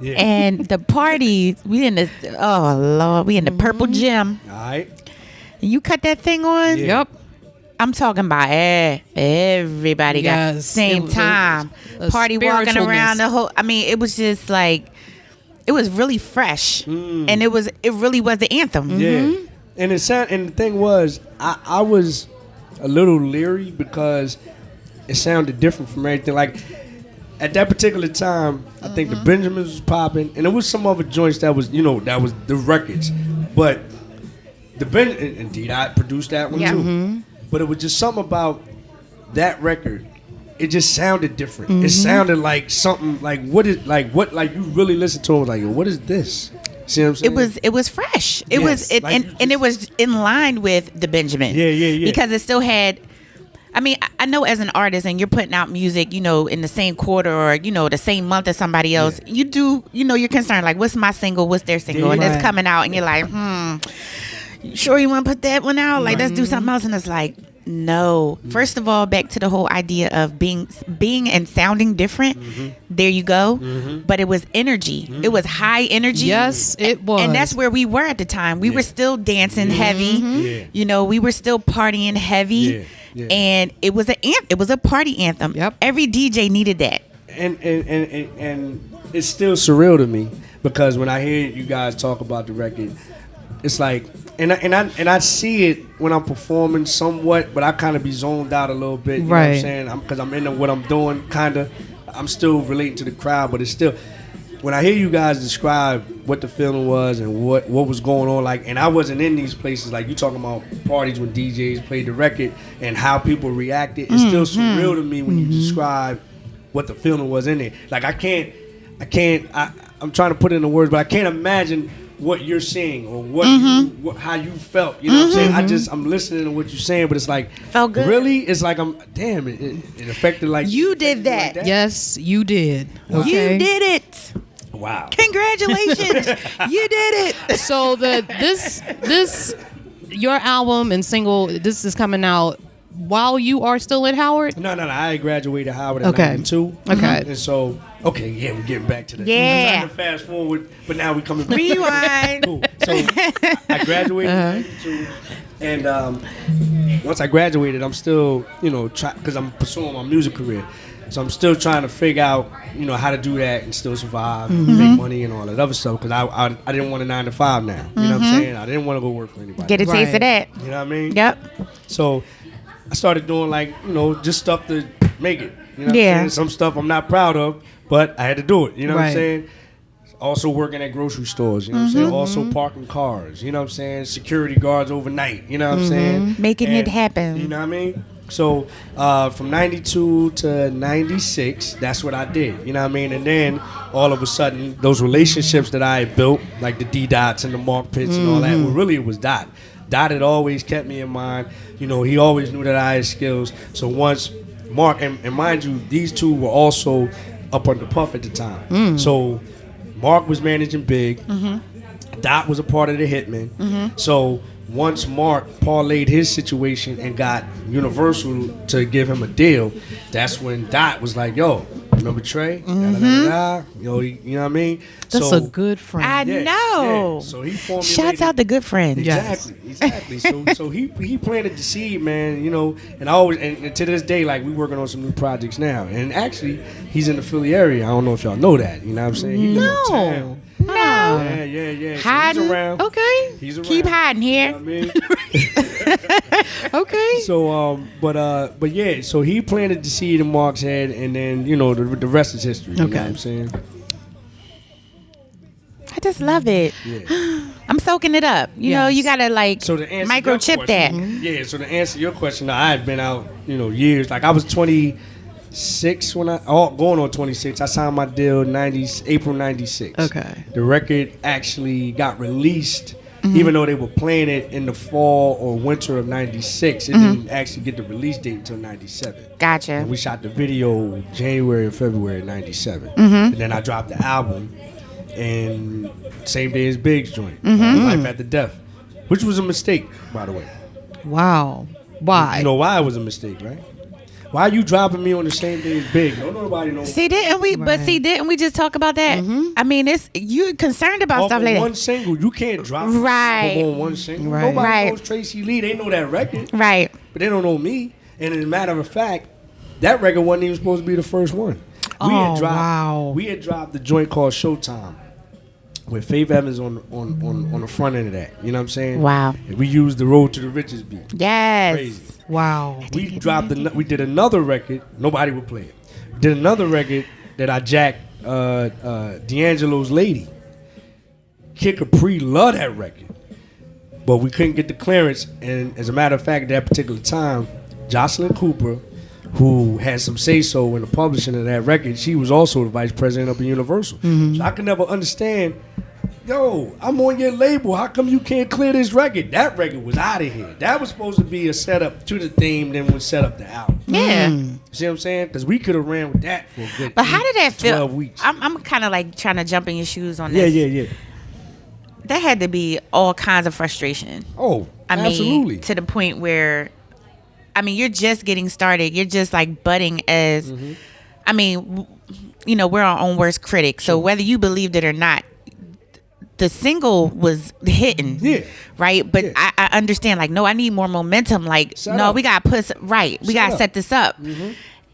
Yeah. And the parties, we in the, oh Lord, we in the purple gym. All right. And you cut that thing on? Yeah. Yep. I'm talking about everybody got Yes. same It was time. a Party walking spiritualness. around the whole, I mean, it was just like, it was really fresh. And it really was the anthem. Yeah. And and the thing was, I was a little leery because it sounded different from everything. Like at that particular time, I think the Benjamins was popping, and there was some other joints that was, that was the records. But indeed, I produced that one too. But it was just something about that record. It just sounded different. It sounded like something like what you really listen to it, like, what is this? See what I'm saying? It was fresh. It Yes, was it, like and it was in line with the Benjamins. Yeah. Because it still had. I mean, I know as an artist, and you're putting out music, in the same quarter or the same month as somebody else. Yeah. You do, you're concerned like, what's my single, what's their single, and Right. it's coming out, and you're like, you sure you want to put that one out? Like, let's do something else, and it's like, no. First of all, back to the whole idea of being and sounding different. There you go. But it was energy. It was high energy. Yes, it was. And that's where we were at the time. We were still dancing heavy. Yeah. We were still partying heavy. Yeah. And it was a party anthem. Yep. Every DJ needed that. And it's still surreal to me because when I hear you guys talk about the record, it's like, and I see it when I'm performing somewhat, but I kind of be zoned out a little bit. You know what I'm saying? Because I'm into what I'm doing, kind of. I'm still relating to the crowd, but it's still, when I hear you guys describe what the feeling was and what was going on, like, and I wasn't in these places, like you talking about parties when DJs played the record and how people reacted. It's still surreal to me when you describe what the feeling was in there. Like I'm trying to put it into words, but I can't imagine what you're saying or how you felt. You know what I'm saying? I'm listening to what you're saying, but it's like, Felt good. Really? It's like it affected like You did that. like Yes, you did. Okay. You did it. Wow. Congratulations. You did it. So this your album and single, this is coming out while you are still at Howard? No. I graduated Howard in Okay. 92. Okay. And so, we're getting back to that. Yeah. I'm trying to fast forward, but now we coming back. Rewind. Cool. So I graduated in 92. And once I graduated, I'm still, because I'm pursuing my music career. So I'm still trying to figure out, how to do that and still survive, and make money and all that other stuff. Because I didn't want a 9-to-5 now. You know what I'm saying? I didn't want to go work for anybody. Get a taste of that. You know what I mean? Yep. So I started doing just stuff to make it. You know what Yeah. I'm saying? Some stuff I'm not proud of, but I had to do it. You know what I'm Right. saying? Also working at grocery stores, you know what I'm saying? Also parking cars, you know what I'm saying? Security guards overnight, you know what I'm saying? Making it happen. You know what I mean? So from 92 to 96, that's what I did. You know what I mean? And then all of a sudden, those relationships that I had built, like the D-Dots and the Mark Pitts and all that, well, really it was Dot. Dot had always kept me in mind. You know, he always knew that I had skills. So once Mark, and mind you, these two were also up under Puff at the time. So Mark was managing Big. Dot was a part of the Hitmen. So once Mark parlayed his situation and got Universal to give him a deal, that's when Dot was like, yo, remember Trey? Yo, you know what I mean? That's a good friend. I know. Yeah. So he formulated. Shouts out to good friends. Exactly. So he planted the seed, man. You know, and I always and to this day, like we working on some new projects now. And actually, he's in the Philly area. I don't know if y'all know that. You know what I'm saying? He live uptown. No. Yeah. So Hiding. he's around. Okay. He's around. Keep hiding here. You know what I mean? Okay. So but yeah, so he planted the seed in Mark's head, and then you know the rest is history. You know what I'm saying? I just love it. Yeah. I'm soaking it up. You know, you gotta like So to answer microchip that. Yeah. So to answer your question, I had been out, years. Like I was 26 when going on 26. I signed my deal April 96. Okay. The record actually got released. Even though they were playing it in the fall or winter of 96, it didn't actually get the release date until 97. Gotcha. And we shot the video January or February of 97. And then I dropped the album, and same day as Big's joint, Life After Death, which was a mistake, by the way. Wow. Why? You know why it was a mistake, right? Why are you dropping me on the same day as Big? Don't nobody know. See, didn't we? Right. But see, didn't we just talk about that? I mean, it's you concerned about Off stuff of like one that, single, you can't drop Right. on one single. Right. Nobody Right. knows Tracey Lee. They know that record, right? but they don't know me. And as a matter of fact, that record wasn't even supposed to be the first one. Wow. We had dropped the joint called Showtime with Faith Evans on the front end of that. You know what I'm saying? Wow. And we used the Road to the Riches beat. Yes. Crazy. Wow. We did another record. Nobody would play it. We did another record that I jacked D'Angelo's Lady. Kid Capri loved that record, but we couldn't get the clearance. And as a matter of fact, at that particular time, Jocelyn Cooper, who had some say-so in the publishing of that record, she was also the vice president of Universal. So I could never understand, yo, I'm on your label. How come you can't clear this record? That record was out of here. That was supposed to be a setup to the theme, then would set up the album. Yeah. See what I'm saying? Because we could have ran with that for a good But how did that feel? 12 weeks. I'm kind of like trying to jump in your shoes on Yeah. this. That had to be all kinds of frustration. Oh, I mean, absolutely. to the point where, I mean, you're just getting started. You're just like budding as, I mean, we're our own worst critic. So whether you believed it or not, the single was hitting, right? But I understand, like, no, I need more momentum. Like, we got to put, we got to set this up.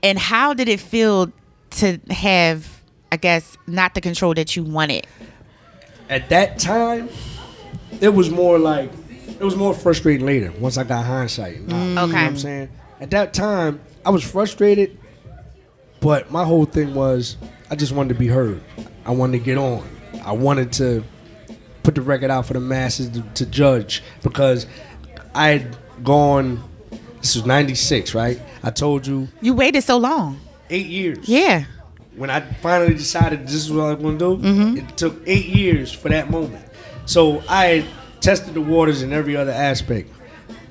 And how did it feel to have, I guess, not the control that you wanted? At that time, it was more frustrating later, once I got hindsight. You know what I'm saying? At that time, I was frustrated, but my whole thing was I just wanted to be heard. I wanted to get on. I wanted to put the record out for the masses to judge, because I had gone, this was 96, right? I told you. You waited so long. 8 years. Yeah. When I finally decided this is what I was going to do, it took 8 years for that moment. So I had tested the waters in every other aspect.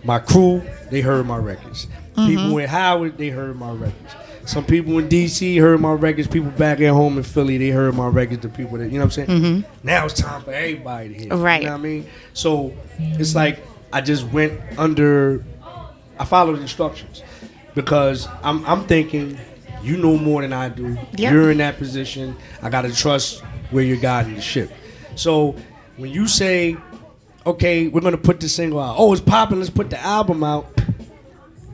My crew, they heard my records. People in Howard, they heard my records. Some people in D.C. heard my records. People back at home in Philly, they heard my records. The people that, you know what I'm saying? Now it's time for everybody to hear. Right. You know what I mean? So it's like I just went I followed instructions, because I'm thinking, you know more than I do. Yep. You're in that position. I got to trust where you're guiding the ship. So when you say, okay, we're going to put this single out. Oh, it's popping. Let's put the album out.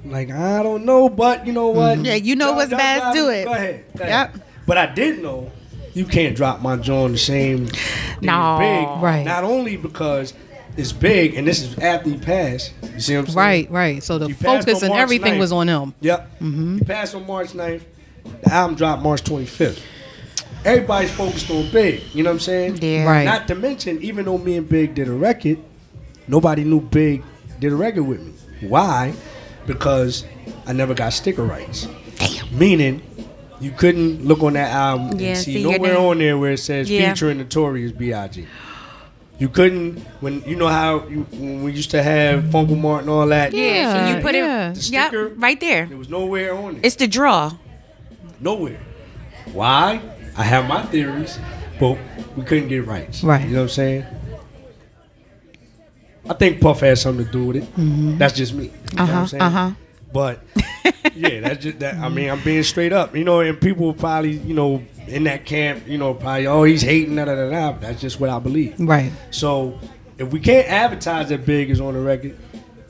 I'm like, I don't know, but you know what? Yeah, you know what's best, do it. Go ahead. Yep. But I did know you can't drop my joint the same day No. as Big. Right. Not only because it's Big, and this is after he passed. You see what I'm saying? Right. So the He passed focus on and March everything 9th. was on him. Yep. He passed on March 9th. The album dropped March 25th. Everybody's focused on Big. You know what I'm saying? Yeah. Right. Not to mention, even though me and Big did a record, nobody knew Big did a record with me. Why? because I never got sticker rights. Damn. Meaning, you couldn't look on that album and see nowhere on there where it says featuring Notorious B.I.G. You couldn't, when you know how when we used to have Funko Mart and all that. Yeah, and you put it the sticker right there. There was nowhere on it. It's the draw. Nowhere. Why? I have my theories, but we couldn't get rights. Right. You know what I'm saying? I think Puff had something to do with it. Mm-hmm. That's just me. You know what I'm saying? But yeah, that's just that. I mean, I'm being straight up. You know, and people probably, you know, in that camp, you know, probably, oh, he's hating, da da da da. That's just what I believe. Right. So if we can't advertise that Big is on the record,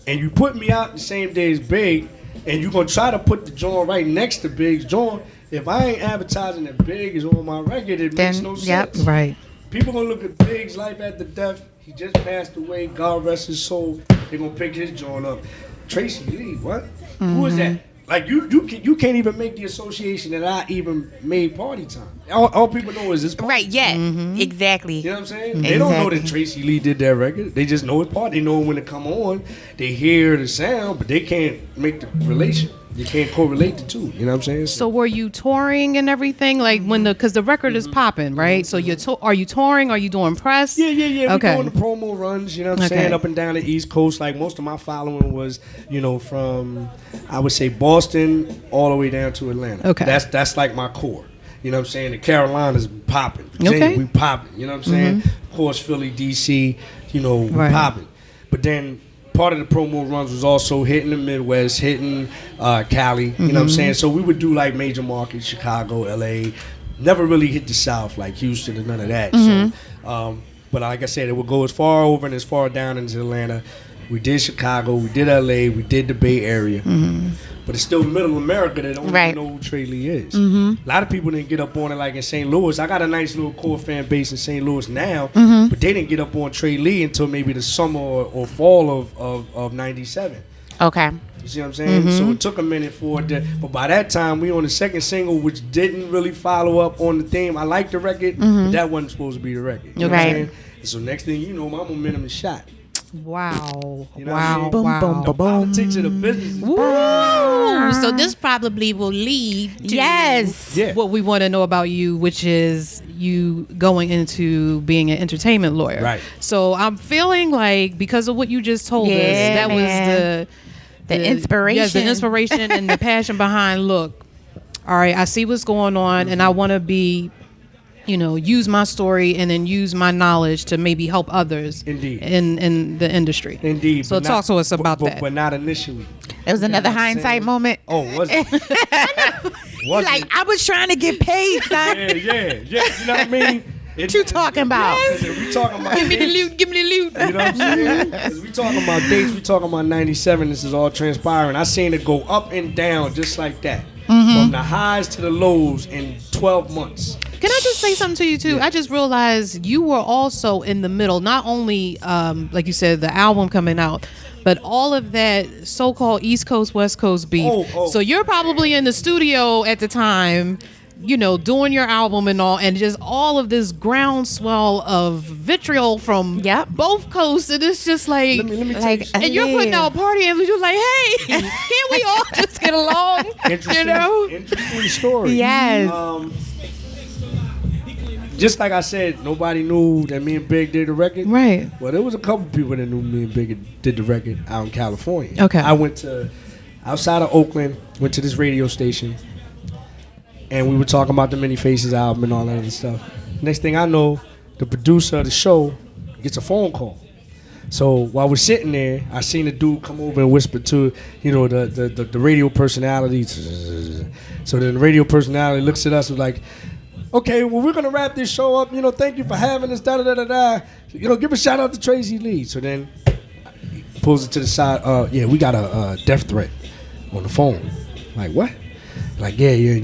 and you put me out the same day as Big, and you're gonna try to put the joint right next to Big's joint, if I ain't advertising that Big is on my record, it makes no sense. Right. People gonna look at Big's life after death. He just passed away. God rest his soul. They're gonna pick his joint up. Tracey Lee, what? Mm-hmm. Who is that? Like you can't even make the association that I even made Party Time. All people know is this party. Right, yeah. Mm-hmm. Exactly. You know what I'm saying? They don't know that Tracey Lee did that record. They just know it's Party. They know when it come on. They hear the sound, but they can't make the relation. You can't correlate the two. You know what I'm saying? So were you touring and everything? Like when because the record is popping, right? So are you touring? Are you doing press? Yeah. Okay. We're doing the promo runs, you know what I'm saying, up and down the East Coast. Like most of my following was, you know, from I would say Boston all the way down to Atlanta. Okay. That's like my core. You know what I'm saying? The Carolinas popping. Virginia, we popping. You know what I'm saying? Of course, Philly, DC, you know, we popping. But then part of the promo runs was also hitting the Midwest, hitting Cali, you know what I'm saying? So we would do like major markets, Chicago, LA, never really hit the South like Houston and none of that. So, but like I said, it would go as far over and as far down into Atlanta. We did Chicago, we did LA, we did the Bay Area. But it's still middle America that don't even know who Trey Lee is. A lot of people didn't get up on it like in St. Louis. I got a nice little core fan base in St. Louis now, but they didn't get up on Trey Lee until maybe the summer or fall of 97. Okay. You see what I'm saying? So it took a minute for it to, but by that time we on the second single, which didn't really follow up on the theme. I liked the record, but that wasn't supposed to be the record. You know what I'm saying? And so next thing you know, my momentum is shot. Wow. You know wow. The politics of the business. So this probably will lead to what we want to know about you, which is you going into being an entertainment lawyer. Right. So I'm feeling like because of what you just told us, that was the inspiration. Yes, the inspiration and the passion behind, look, all right, I see what's going on and I want to be, you know, use my story and then use my knowledge to maybe help others in the industry. Indeed. So talk to us about that. But not initially. It was another hindsight moment. Oh, was it? Was like, I was trying to get paid, son. Yeah. You know what I mean? What you talking about? We talking about give me the loot. You know what I'm saying? As we talking about dates, we talking about 97. This is all transpiring. I seen it go up and down just like that. From the highs to the lows in 12 months. Can I just say something to you too? I just realized you were also in the middle, not only like you said, the album coming out, but all of that so-called East Coast, West Coast beef. So you're probably in the studio at the time, you know, doing your album and all, and just all of this groundswell of vitriol from both coasts, and it's just like, let me like, and you're putting out a party, and you're like, hey, can't we all just get along? You know, interesting story. Yes. Just like I said, nobody knew that me and Big did the record. Right. Well, there was a couple people that knew me and Big did the record out in California. Okay. I went to outside of Oakland, went to this radio station, and we were talking about the Many Faces album and all that other stuff. Next thing I know, the producer of the show gets a phone call. So while we're sitting there, I seen a dude come over and whisper to, you know, the radio personality. So then the radio personality looks at us and was like, okay, well, we're going to wrap this show up. You know, thank you for having us, da-da-da-da-da. You know, give a shout out to Tracey Lee. So then he pulls it to the side. We got a death threat on the phone. Like, what? Like, you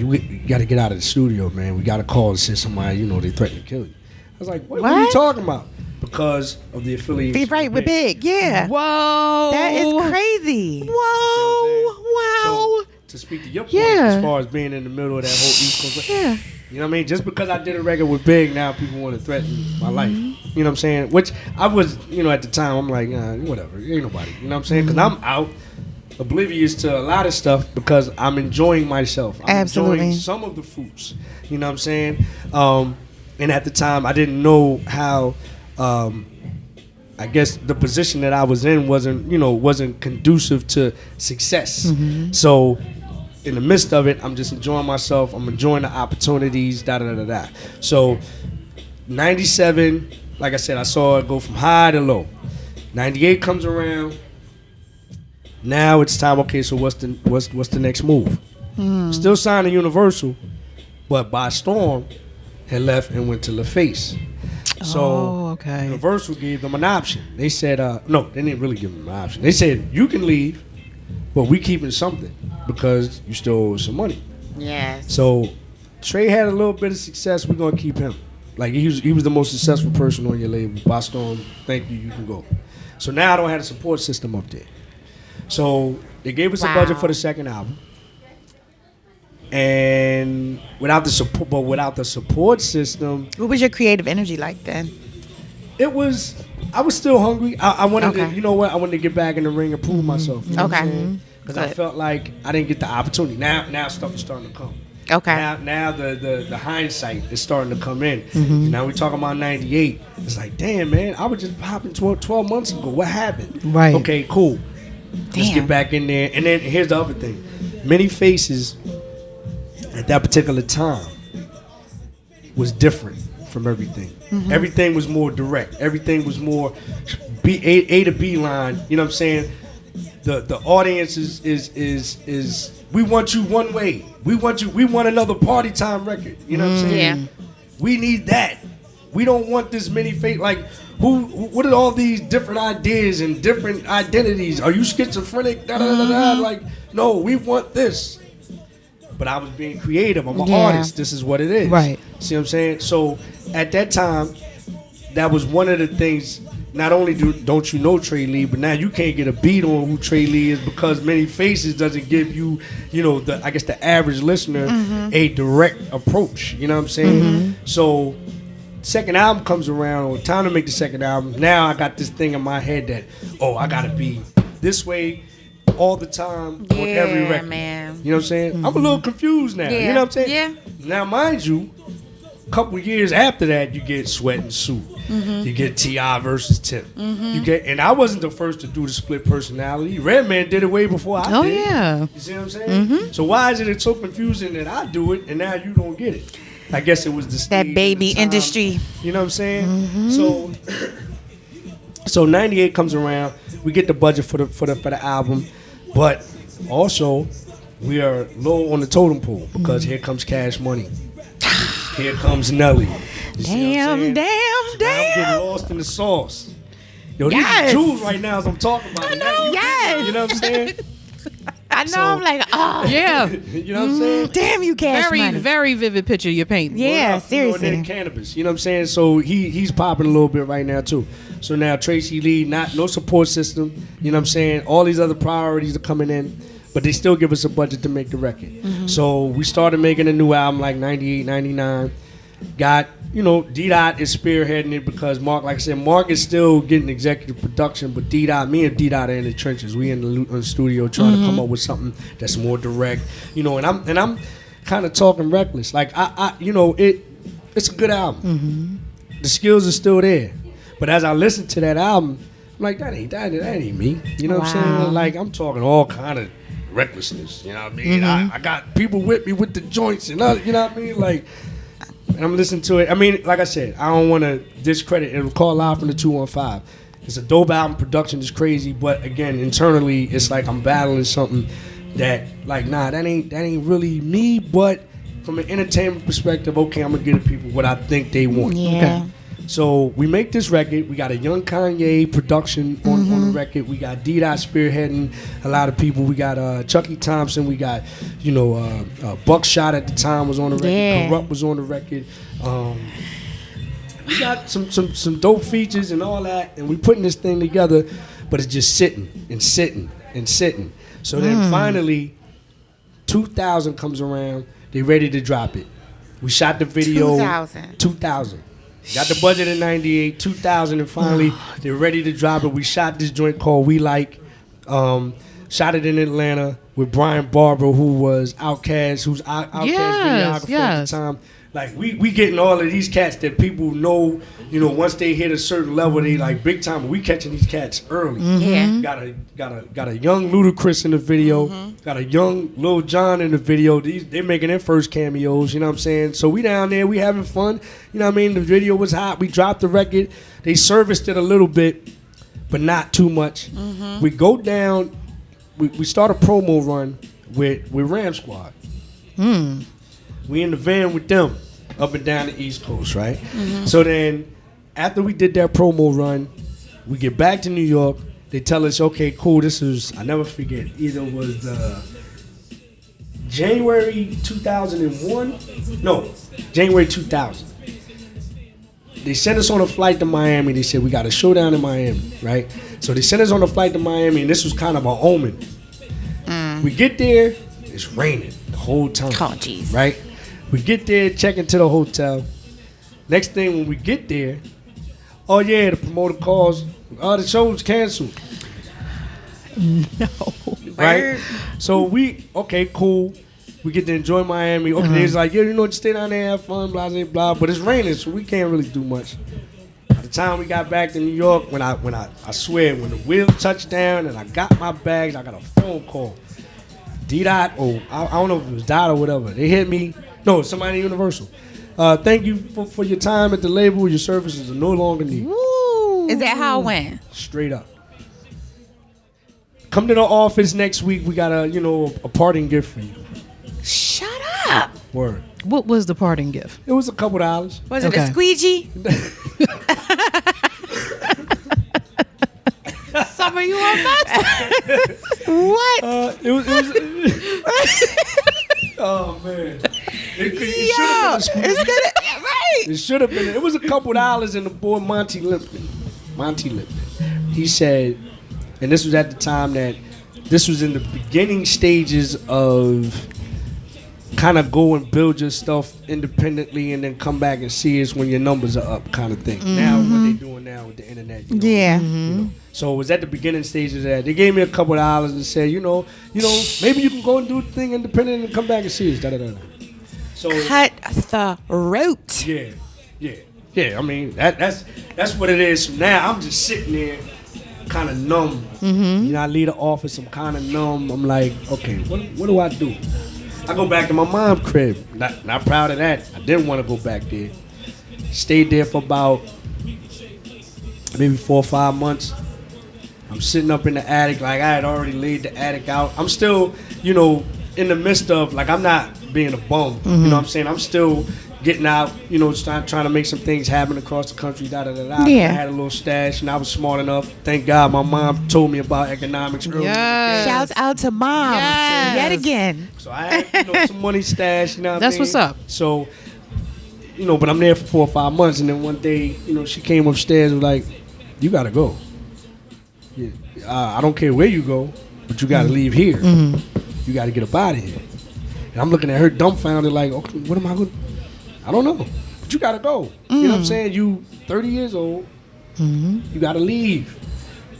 got to get out of the studio, man. We got to call and send somebody, you know, they threatened to kill you. I was like, what are you talking about? Because of the affiliation. Be right with Big, yeah. Whoa. That is crazy. Whoa. Wow. So, to speak to your point, as far as being in the middle of that whole East Coast. Yeah. You know what I mean? Just because I did a record with Big, now people want to threaten my life. You know what I'm saying? Which I was, you know, at the time, I'm like, whatever. Ain't nobody. You know what I'm saying? Because I'm out. oblivious to a lot of stuff because I'm enjoying myself. I'm enjoying some of the fruits. You know what I'm saying? And at the time, I didn't know how. I guess the position that I was in wasn't conducive to success. So in the midst of it, I'm just enjoying myself. I'm enjoying the opportunities. So 97, like I said, I saw it go from high to low. 98 comes around. Now it's time. Okay, so what's the next move? Still signed to Universal, but by storm, had left and went to LaFace. So Universal gave them an option. They said, no, they didn't really give them an option. They said, you can leave, but we keeping something because you still owe us some money. Yes. So Trey had a little bit of success. We're going to keep him. Like, he was the most successful person on your label. By storm, thank you, you can go. So now I don't have a support system up there. So they gave us a budget for the second album. And without the support system, what was your creative energy like then? I was still hungry. I wanted to, you know what? I wanted to get back in the ring and prove myself. You know because I felt like I didn't get the opportunity. Now stuff is starting to come. Now the hindsight is starting to come in. Now we talking about 98. It's like, damn, man, I was just popping 12 months ago. What happened? Right. Okay, cool. Let's get back in there. And then here's the other thing. Many Faces at that particular time was different from everything. Everything was more direct. Everything was more A to B line. You know what I'm saying? The audience is we want you one way. We want another Party Time record. You know what I'm saying? Yeah. We need that. We don't want this many fake, like, what are all these different ideas and different identities? Are you schizophrenic? Like, no, we want this. But I was being creative. I'm an artist. This is what it is. Right. See what I'm saying? So at that time, that was one of the things. Not only don't you know Trey Lee, but now you can't get a beat on who Trey Lee is because Many Faces doesn't give you, the average listener a direct approach. You know what I'm saying? So second album comes around, or time to make the second album. Now I got this thing in my head that, I gotta be this way all the time on every record. Man. You know what I'm saying? I'm a little confused now. You know what I'm saying? Yeah. Now, mind you, a couple years after that, you get Sweat and Suit. You get T.I. versus Tip. And I wasn't the first to do the split personality. Redman did it way before I did. Oh, yeah. You see what I'm saying? So why is it so confusing that I do it and now you don't get it? I guess it was the That baby industry. You know what I'm saying? So 98 comes around. We get the budget for the album, but also we are low on the totem pole because here comes Cash Money. Here comes Nelly. Damn. I'm getting lost in the sauce. Yo, these are jewels right now as I'm talking about it. Yes. You know what I'm saying? I know. I'm like, Yeah. You know what I'm saying? damn you, Cash Very, Money. very vivid picture you're painting. Yeah, Seriously. seriously. Cannabis. You know what I'm saying? So he's popping a little bit right now too. So now Tracey Lee, no support system. You know what I'm saying? All these other priorities are coming in, but they still give us a budget to make the record. So we started making a new album like 98, 99. Got, D-Dot is spearheading it because Mark, like I said, Mark is still getting executive production, but me and D-Dot are in the trenches. We in the studio trying to come up with something that's more direct, and I'm kind of talking reckless. Like it's a good album. The skills are still there, but as I listen to that album, I'm like, that ain't me. You know what I'm saying? Like, I'm talking all kind of recklessness. You know what I mean? I got people with me with the joints and other, you know what I mean? Like. And I'm listening to it. I mean, like I said, I don't want to discredit it. It was called Live from the 215. It's a dope album. Production is crazy, but again, internally, it's like I'm battling something that, like, that ain't really me. But from an entertainment perspective, okay, I'm gonna give the people what I think they want. Yeah. Okay. So we make this record. We got a young Kanye production on the record. We got D-Dot spearheading a lot of people. We got Chucky Thompson. We got, Buckshot at the time was on the record. Yeah. Corrupt was on the record. We got some dope features and all that, and we putting this thing together, but it's just sitting and sitting and sitting. So then finally, 2000 comes around. They ready to drop it. We shot the video. 2000. Got the budget in 98, 2000, and finally they're ready to drop it. We shot this joint called We Like. shot it in Atlanta with Brian Barber, who was Outkast, who's Outkast videographer at the time. Like we getting all of these cats that people know, you know, once they hit a certain level, they like big time. We catching these cats early. Yeah. Got a young Ludacris in the video. Got a young Lil Jon in the video. They making their first cameos. You know what I'm saying? So we down there, we having fun. You know what I mean? The video was hot. We dropped the record. They serviced it a little bit, but not too much. We go down. We start a promo run with Ram Squad. We in the van with them up and down the East Coast, right? So then after we did that promo run, we get back to New York. They tell us, okay, cool, this is, I never forget, either was January 2001. No, January 2000. They sent us on a flight to Miami. They said, we got a showdown in Miami, right? So they sent us on a flight to Miami, and this was kind of an omen. We get there, it's raining the whole time. Oh, jeez. Right? We get there, check into the hotel. Next thing when we get there, oh yeah, the promoter calls, the show was canceled. No. Right? So okay, cool. We get to enjoy Miami. Okay, they was like, yeah, you know, just stay down there, have fun, blah, blah, blah. But it's raining, so we can't really do much. By the time we got back to New York, when I swear, when the wheel touched down and I got my bags, I got a phone call. D-Dot, I don't know if it was Dot or whatever. They hit me. No, somebody at Universal. Thank you for your time at the label. Your services are no longer needed. Woo. Is that how it went? Straight up. Come to the office next week. We got a parting gift for you. Shut up. Word. What was the parting gift? It was a couple dollars. Was it Okay. a squeegee? Some of you are nuts. What? It was oh man. It should have been. It was a couple dollars, and the boy Monty Lipton. He said, and this was at the time that this was in the beginning stages of kind of go and build your stuff independently and then come back and see us when your numbers are up kind of thing. Now what they doing now with the internet. You know, Yeah. You know. So it was at the beginning stages of that. They gave me a couple dollars and said, you know, maybe you can go and do the thing independent and come back and see us. Da-da-da-da. So Cut the root. Yeah. I mean, that's what it is. Now I'm just sitting there kind of numb. You know, I leave the office, I'm kind of numb. I'm like, okay, what do I do? I go back to my mom's crib. Not proud of that. I didn't want to go back there. Stayed there for about maybe 4 or 5 months. I'm sitting up in the attic, like I had already laid the attic out. I'm still, in the midst of, like, I'm not being a bum. You know what I'm saying? I'm still getting out, trying to make some things happen across the country, da-da-da-da. Yeah. I had a little stash, and I was smart enough. Thank God my mom told me about economics early. Yes. Shouts out to mom. Yes. Yet again. So I had, some money stashed, what That's I mean? what's up. So, but I'm there for 4 or 5 months, and then one day, she came upstairs and was like, you got to go. Yeah, I don't care where you go, but you got to leave here. You got to get up out of here. And I'm looking at her dumbfounded like, okay, what am I going to, I don't know, but you got to go. You know what I'm saying? You 30 years old, you got to leave.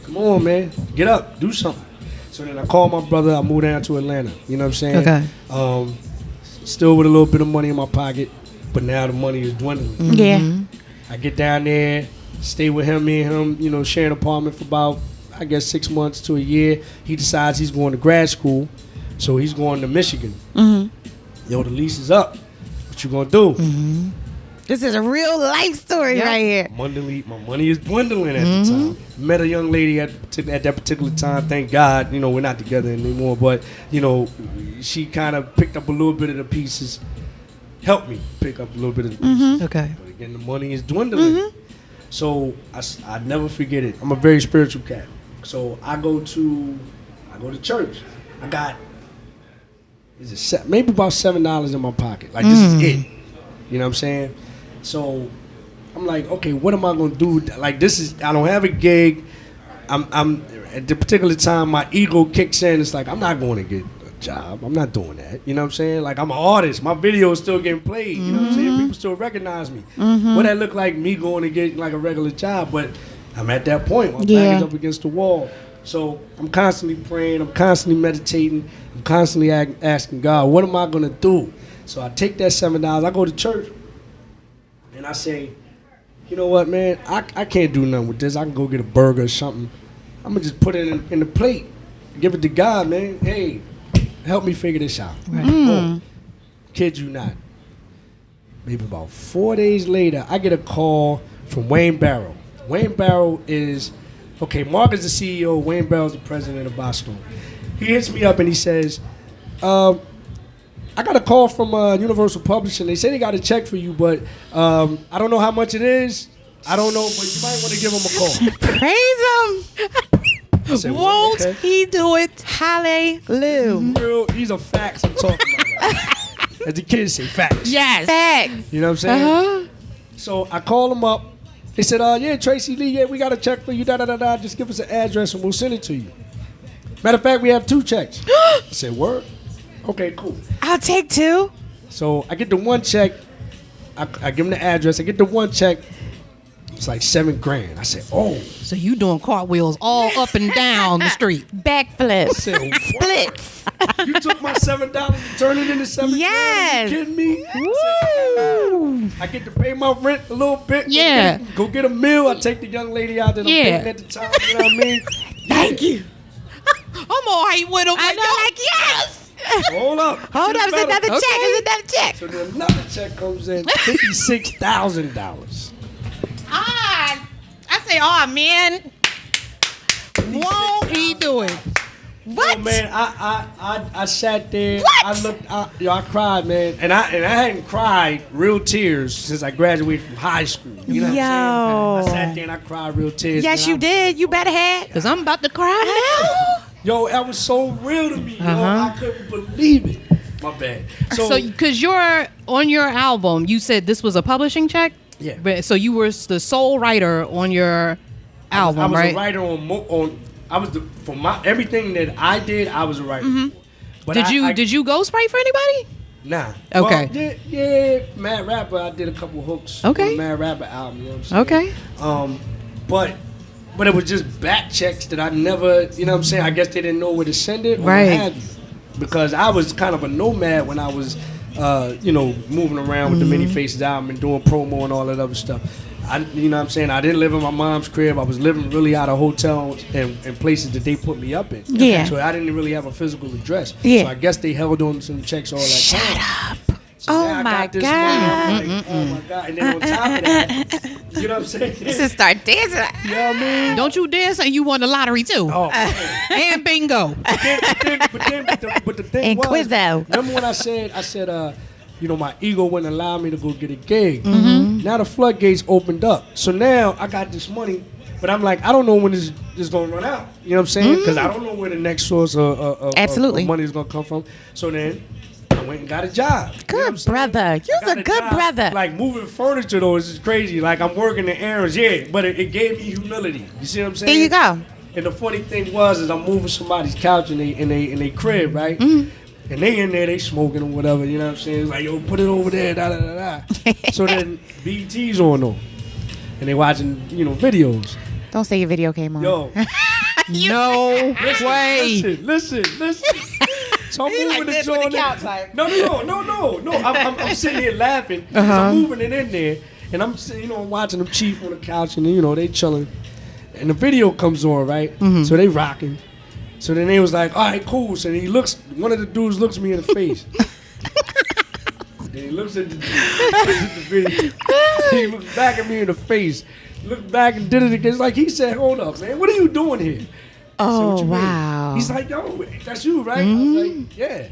Come on, man. Get up. Do something. So then I called my brother. I moved down to Atlanta. You know what I'm saying? Okay. Still with a little bit of money in my pocket, but now the money is dwindling. Yeah. I get down there, stay with him, me and him, share an apartment for about, I guess, 6 months to a year. He decides he's going to grad school, so he's going to Michigan. Yo, the lease is up. What you gonna do? This is a real life story right here. My money is dwindling at the time. Met a young lady at that particular time. Thank God, we're not together anymore. But she kind of picked up a little bit of the pieces, helped me pick up a little bit of the pieces. Okay. But again, the money is dwindling. So I never forget it. I'm a very spiritual cat. So I go to church. I got maybe about $7 in my pocket. Like this is it. You know what I'm saying? So I'm like, okay, what am I gonna do? Like I don't have a gig. I'm at the particular time my ego kicks in. It's like I'm not going to get a job. I'm not doing that. You know what I'm saying? Like I'm an artist. My video is still getting played. You know what I'm saying? People still recognize me. What that look like me going to get like a regular job, but I'm at that point. My back is up against the wall. So I'm constantly praying. I'm constantly meditating. I'm constantly asking God, what am I going to do? So I take that $7. I go to church. And I say, you know what, man? I can't do nothing with this. I can go get a burger or something. I'm going to just put it in the plate. Give it to God, man. Hey, help me figure this out. Right. Oh, kid you not. Maybe about 4 days later, I get a call from Wayne Barrow. Wayne Barrow is, okay, Mark is the CEO, Wayne Barrow is the president of Boston. He hits me up and he says, I got a call from Universal Publishing. They say they got a check for you, but I don't know how much it is. I don't know, but you might want to give him a call. Praise him. I said, Won't okay. he do it? Hallelujah. These are facts I'm talking about. Right? As the kids say, facts. Yes. Facts. You know what I'm saying? Uh-huh. So I call them up. They said, yeah, Tracey Lee, yeah, we got a check for you, da-da-da-da. Just give us an address and we'll send it to you. Matter of fact, we have 2 checks. I said, word? Okay, cool. I'll take 2. So I get the 1 check. I give them the address. I get the 1 check. It's like $7,000. I said, oh. So you doing cartwheels all up and down the street. Backflips. I said, what? Splits. You took my $7 and turned it into $7,000? Yes. Are you kidding me? Woo. I get to pay my rent a little bit. Yeah. Go get a meal. I take the young lady out that I'm dating at the time. You know what I mean? Thank you. I'm all right with him. I know, like, yes. Hold up. Hold up, it's better. another check. It's another check. So then another check comes in, $56,000. I say, oh man, won't he do it? What? Oh man, I sat there. What? I looked. I cried, man, and I hadn't cried real tears since I graduated from high school. You know what I'm saying? I sat there and I cried real tears. Yes, man. you did. You better have. Cause I'm about to cry now. Yo, that was so real to me. Yo, I couldn't believe it. My bad. So, cause you're on your album, you said this was a publishing check. Yeah. But, so you were the sole writer on your album, I was right? a writer on. I was for my everything that I did. I was a writer. For. But Did you ghostwrite for anybody? Nah. Okay. Well, yeah, Mad Rapper. I did a couple hooks. Okay. On the Mad Rapper album. You know what I'm saying? Okay. But it was just back checks that I never. You know what I'm saying? I guess they didn't know where to send it. Or Right. what have you. Because I was kind of a nomad when I was, moving around with the Many Faces album and doing promo and all that other stuff. You know what I'm saying? I didn't live in my mom's crib. I was living really out of hotels and places that they put me up in. Yeah. So I didn't really have a physical address. Yeah. So I guess they held on some checks all that time. Shut up. So Oh now I my got this God. money. I'm like, oh my God. And then on top of that, you know what I'm saying? This is start dancing. You know what I mean? Don't you dare say you won the lottery too. Oh, And bingo. but the thing And was, Quizzo. remember when I said, my ego wouldn't allow me to go get a gig. Now the floodgates opened up. So now I got this money, but I'm like, I don't know when this is going to run out. You know what I'm saying? Because I don't know where the next source of Absolutely. money is going to come from. So then I went and got a job. You know what I'm Good saying? brother. I You're got a good job. brother. Like moving furniture though is crazy. Like I'm working the errands, but it gave me humility. You see what I'm saying? There you go. And the funny thing was, I'm moving somebody's couch in they crib, right? And they in there, they smoking or whatever. You know what I'm saying? It's like, yo, put it over there, da da da da. So then BET's on though, and they watching, videos. Don't say your video came on. Yo, No way. listen. So I'm moving the joint. No. I'm sitting here laughing. 'Cause I'm moving it in there, and I'm watching them chief on the couch, and they chilling. And the video comes on, right? So they rocking. So then they was like, all right, cool. So then one of the dudes looks me in the face. Then he looks at the video. He looks back at me in the face. Looked back and did it again. It's like he said, hold up, man. What are you doing here? I said, Oh, "What you mean?" wow. He's like, yo, that's you, right? I was like, yeah.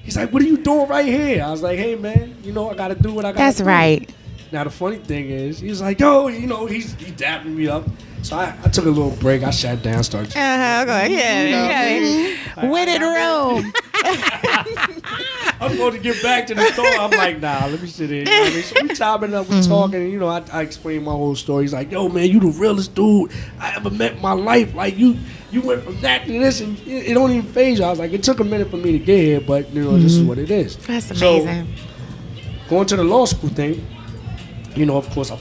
He's like, what are you doing right here? I was like, hey, man, I got to do what I got to do. That's right. Now, the funny thing is, he's like, yo, he's dapping me up. So I took a little break. I sat down, started. Okay. Yeah. Win it room. I'm supposed to get back to the store. I'm like, nah, let me sit in. You know what I mean? So we chopping up, we talking, and I explained my whole story. He's like, yo, man, you the realest dude I ever met in my life. Like, you went from that to this, and it don't even phase you. I was like, it took a minute for me to get here, but, this is what it is. That's amazing. So, going to the law school thing, of course, I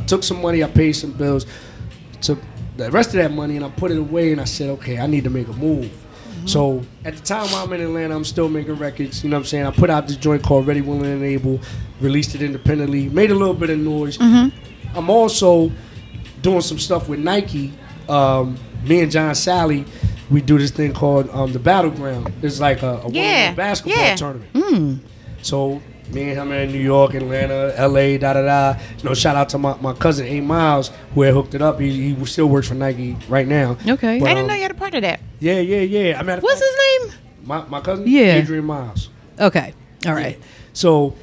took some money, I paid some bills, took the rest of that money and I put it away and I said, okay, I need to make a move. So at the time while I'm in Atlanta, I'm still making records. You know what I'm saying? I put out this joint called Ready, Willing, and Able, released it independently, made a little bit of noise. I'm also doing some stuff with Nike. Me and John Sally, we do this thing called the Battleground. It's like a women's basketball tournament. So me and him are in New York, Atlanta, LA, You know, shout out to my cousin 8 Miles who had hooked it up. He still works for Nike right now. Okay. I didn't know you had a part of that. Yeah. I mean, What's his name? My cousin? Yeah. Adrian Miles. Okay. All right. Yeah. So,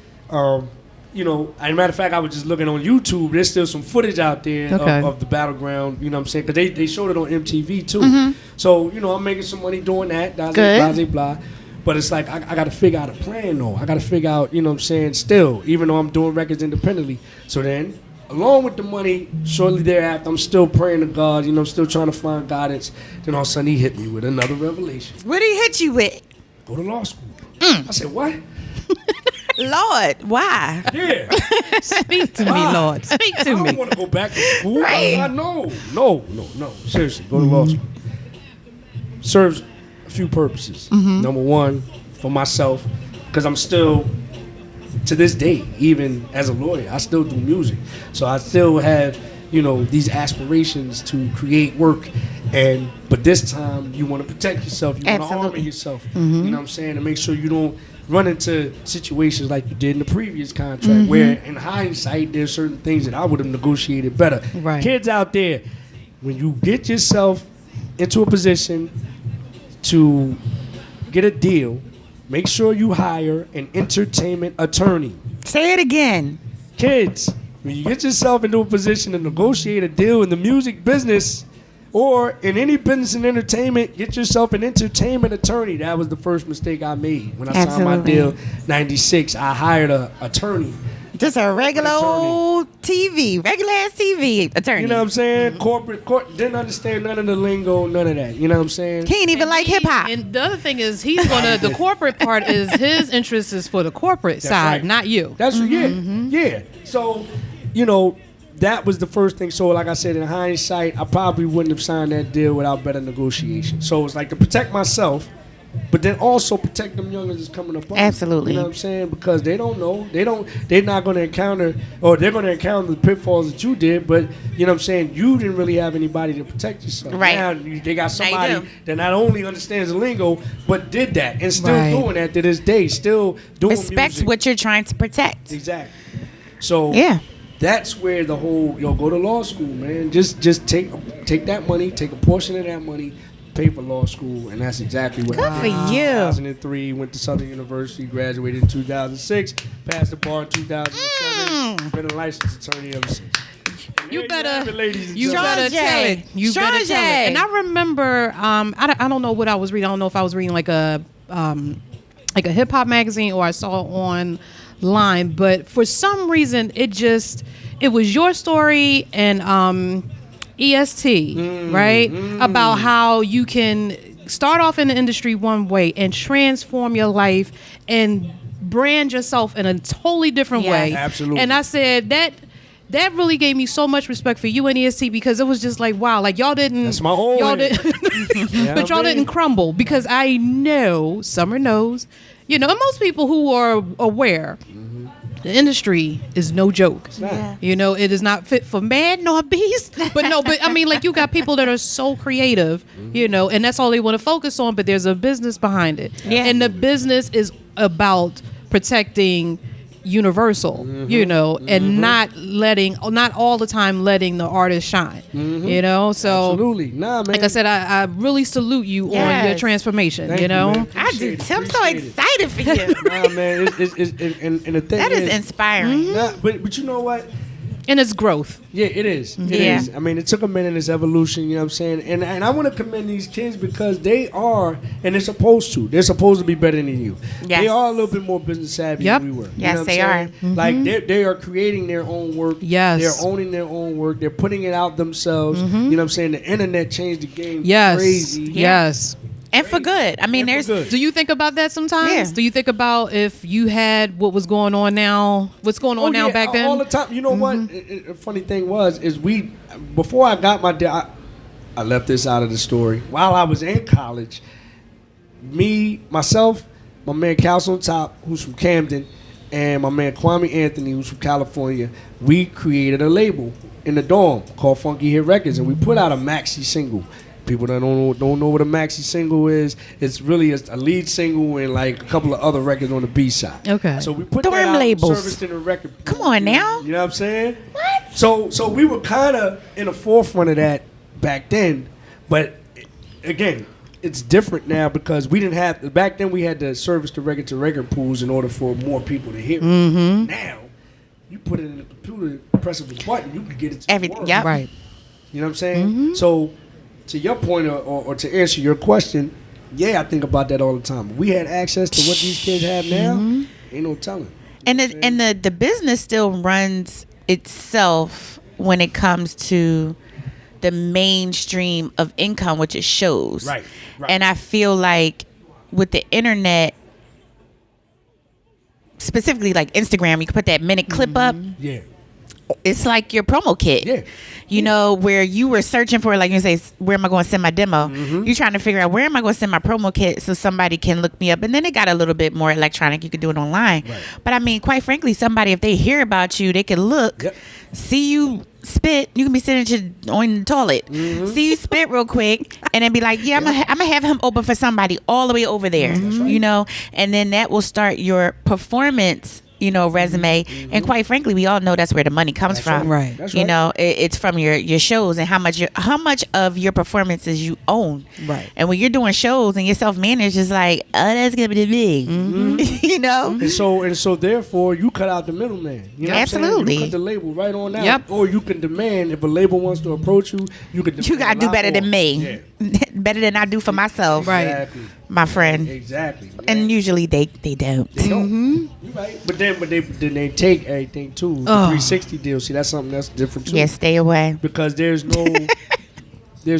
you know, as a matter of fact, I was just looking on YouTube. There's still some footage out there of the Battleground, you know what I'm saying? Because they showed it on MTV too. So, you know, I'm making some money doing that. Blah. But it's like, I got to figure out a plan, though. I got to figure out, you know what I'm saying, still, even though I'm doing records independently. So then, along with the money, shortly thereafter, I'm still praying to God, you know, I'm still trying to find guidance. Then all of a sudden, he hit me with another revelation. What did he hit you with? Go to law school. I said, what? Lord, why? Yeah. Speak to me, Lord. Speak to I me. don't want to go back to school. Right. No. Seriously, go to law school. Serves a few purposes. Number one, for myself, because I'm still, to this day, even as a lawyer, I still do music. So I still have, you know, these aspirations to create work. But this time, you want to protect yourself. You want to armor yourself. You know what I'm saying? And make sure you don't run into situations like you did in the previous contract, where in hindsight, there's certain things that I would have negotiated better. Right. Kids out there, when you get yourself into a position to get a deal, make sure you hire an entertainment attorney. Say it again. Kids, when you get yourself into a position to negotiate a deal in the music business or in any business and entertainment, get yourself an entertainment attorney. That was the first mistake I made. When I signed my deal, 96, I hired an attorney. Just a regular old regular ass TV attorney. You know what I'm saying? Corporate, didn't understand none of the lingo, none of that. You know what I'm saying? He ain't even like hip hop. And the other thing is, the corporate part is his interest is for the corporate side, right. not you. That's yeah. So, you know, that was the first thing. So, like I said, in hindsight, I probably wouldn't have signed that deal without better negotiation. So it's like to protect myself, but then also protect them youngers that's coming up. Absolutely. You know what I'm saying? Because they don't know. They're not going to encounter, or they're going to encounter the pitfalls that you did, but you know what I'm saying? You didn't really have anybody to protect yourself. Right. Now they got somebody that not only understands the lingo, but did that and still doing that to this day. Still doing Respect music. what you're trying to protect. Exactly. So yeah. That's where the whole, go to law school, man. Just take that money, take a portion of that money, pay for law school, and that's exactly what Good for you. 2003, went to Southern University, graduated in 2006, passed the bar in 2007, been a licensed attorney ever since. You better tell it. You better tell it. And I remember, I don't know what I was reading. I don't know if I was reading like a hip hop magazine or I saw it online, but for some reason it was your story and EST, right? About how you can start off in the industry one way and transform your life and brand yourself in a totally different way. Absolutely. And I said that really gave me so much respect for you and EST, because it was just like, wow, like y'all didn't. That's my own. Y'all didn't, but y'all didn't crumble, because I know Summer knows, and most people who are aware. The industry is no joke. Yeah. It is not fit for man nor beast. But I mean, like, you got people that are so creative, and that's all they want to focus on, but there's a business behind it. Yeah. And the business is about protecting Universal, and not all the time letting the artist shine, so absolutely. Nah, man. Like I said, I really salute you on your transformation. Thank you, man. I do. I'm so excited for you. Nah, man. And the thing That is inspiring. Nah, but you know what? And it's growth. Yeah, it is. It is. I mean, it took a minute, this evolution, you know what I'm saying? And I want to commend these kids because they are, and they're supposed to be better than you. Yes. They are a little bit more business savvy than we were. Yes, what they I'm are. saying? Like, they are creating their own work. Yes. They're owning their own work. They're putting it out themselves. You know what I'm saying? The internet changed the game crazy. Yes. And for good. I mean, Do you think about that sometimes? Yeah. Do you think about if you had what's going on now back then? All the time. You know what? A funny thing is before I got my deal, I left this out of the story. While I was in college, myself, my man Cal's on Top, who's from Camden, and my man Kwame Anthony, who's from California, we created a label in the dorm called Funky Hit Records, and we put out a maxi single. People that don't know what a maxi single is, it's really a lead single and like a couple of other records on the B side. Okay. So we put Dorm that out labels. serviced in the record. Come on now. You know what I'm saying? What? So we were kind of in the forefront of that back then, but again, it's different now because we didn't have back then. We had to service the record to record pools in order for more people to hear it. Mm-hmm. Now, you put it in the computer, press a button, you can get it to Everything. work. Yep. Right. You know what I'm saying? Mm-hmm. So, to your point, or to answer your question, yeah, I think about that all the time. If we had access to what these kids have now, ain't no telling. And the business still runs itself when it comes to the mainstream of income, which it shows. Right. And I feel like with the internet, specifically like Instagram, you can put that minute clip up. Yeah. It's like your promo kit. Yeah. You know, where you were searching for, like you say, where am I going to send my demo? You're trying to figure out where am I going to send my promo kit so somebody can look me up. And then it got a little bit more electronic. You could do it online. Right. But I mean, quite frankly, somebody, if they hear about you, they can look, see you spit. You can be sitting on the toilet, see you spit real quick, and then be like, yeah, I'm gonna have him open for somebody all the way over there. Right. You know, and then that will start your performance, you know, resume. And quite frankly, we all know that's where the money comes from. Right. That's You right. know, it's from your shows and how much of your performances you own. Right. And when you're doing shows and you're self-managed, it's like, oh, that's gonna be me. You know. And so therefore you cut out the middleman. You know what I'm saying? Absolutely. You cut the label right on out. Yep. Or you can demand, if a label wants to approach you, you can demand You gotta a do lot better than more. me. Yeah. Better than I do for myself. Right. Exactly. My friend. Exactly. And usually they don't. They don't. You're right. But then they take everything too. The 360 deal. See, that's something that's different too. Yeah, stay away. Because there's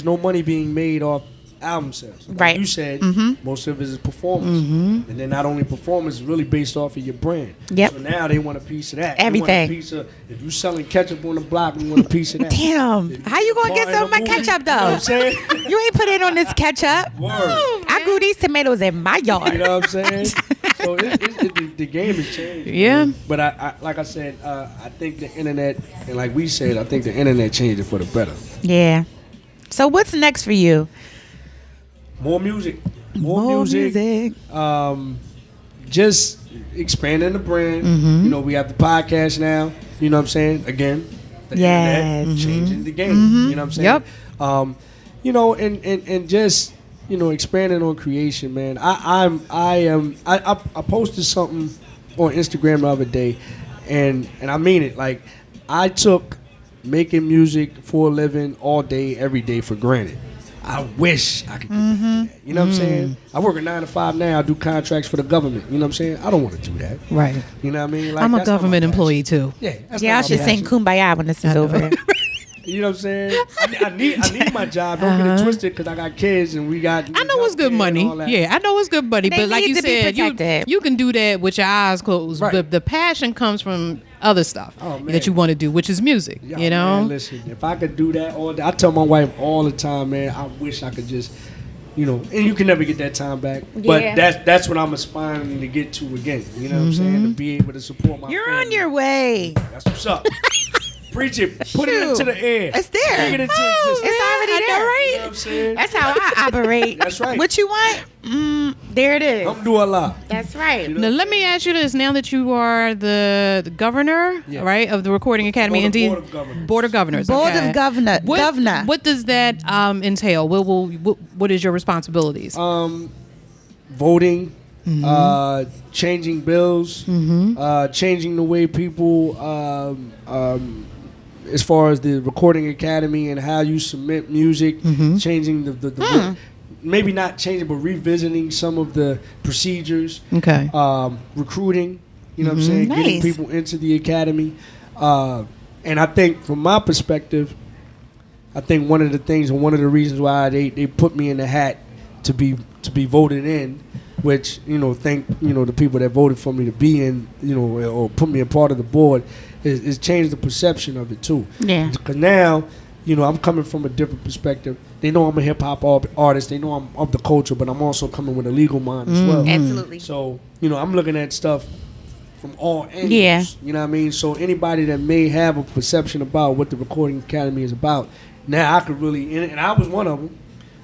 no money being made off album sales. Like Right. you said, most of it is performance. And then not only performance, it's really based off of your brand. Yep. So now they want a piece of that. Everything. They want a piece of, if you're selling ketchup on the block, you want a piece of that. Damn. How you gonna get some of my ketchup though? You know what I'm saying? You ain't put it on this ketchup. Word. I grew these tomatoes in my You yard. know what I'm saying? So the game has changed. Yeah. Man. But I like I said, I think the internet, and like we said, I think the internet changed it for the better. Yeah. So what's next for you? More music. More music. Just expanding the brand. You know, we have the podcast now. You know what I'm saying? Again, the internet changing the game. You know what I'm saying? Yep. You know, and just, you know, expanding on creation, man. I posted something on Instagram the other day, and I mean it. Like, I took making music for a living all day, every day for granted. I wish I could get back to that. You know what I'm saying? I work a 9 to 5 now. I do contracts for the government. You know what I'm saying? I don't want to do that. Right. You know what I mean? Like, I'm a that's not my government passion. employee too. Yeah. That's Yeah, I not my should sing passion. Kumbaya when this is over. You know what I'm saying? I need my job. Don't get it twisted, because I got kids and we got. I know it's good money. Yeah, I know it's good money. They But like need you to be said, protected. you can do that with your eyes closed. Right. But the passion comes from other stuff Oh, man. that you want to do, which is music. Yo, you know? man, listen, if I could do that all day, I tell my wife all the time, man, I wish I could just, you know, and you can never get that time back. Yeah. But that's what I'm aspiring to get to again. You know what I'm saying? To be able to support my You're family. on your way. That's what's up. Preach it. Put it into the air. It's there. Bring it into existence. It's already there. You know what I'm saying? That's how I operate. That's right. What you want? There it is. I'm doing a lot. That's right. You know? Now, let me ask you this. Now that you are the governor, Yeah. right, of the Recording Academy, Board of Governors. Board of Governors. Board okay. of Governor. Governor. What does that entail? What is your responsibilities? Voting, changing bills, changing the way people, as far as the Recording Academy and how you submit music, changing the maybe not changing, but revisiting some of the procedures. Okay. Recruiting, you know what I'm saying? Getting Nice. people into the academy. And I think from my perspective, I think one of the things and one of the reasons why they put me in the hat to be voted in, which, you know, thank, you know, the people that voted for me to be in, you know, or put me a part of the board, is changed the perception of it too. Yeah. Because now, you know, I'm coming from a different perspective. they know I'm a hip hop artist. They know I'm of the culture, but I'm also coming with a legal mind as well. Absolutely. So, I'm looking at stuff from all angles. Yeah. You know what I mean? So anybody that may have a perception about what the Recording Academy is about, now I could really, and I was one of them,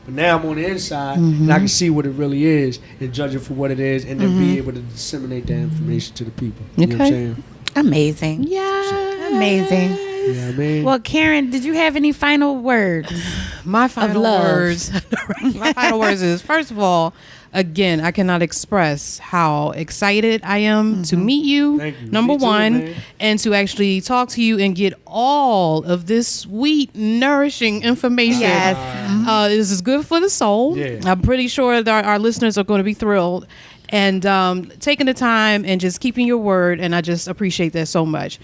but now I'm on the inside and I can see what it really is and judge it for what it is and then be able to disseminate that information to the people. You know what I'm saying? Amazing. Yeah. Amazing. You know what I mean? Well, Carren, did you have any final words? My final love. words. My final words is, first of all, again, I cannot express how excited I am to meet you. Thank you. Number Me too, one, man. and to actually talk to you and get all of this sweet, nourishing information. Yes. This is good for the soul. Yeah. I'm pretty sure that our listeners are going to be thrilled. And taking the time and just keeping your word, and I just appreciate that so much.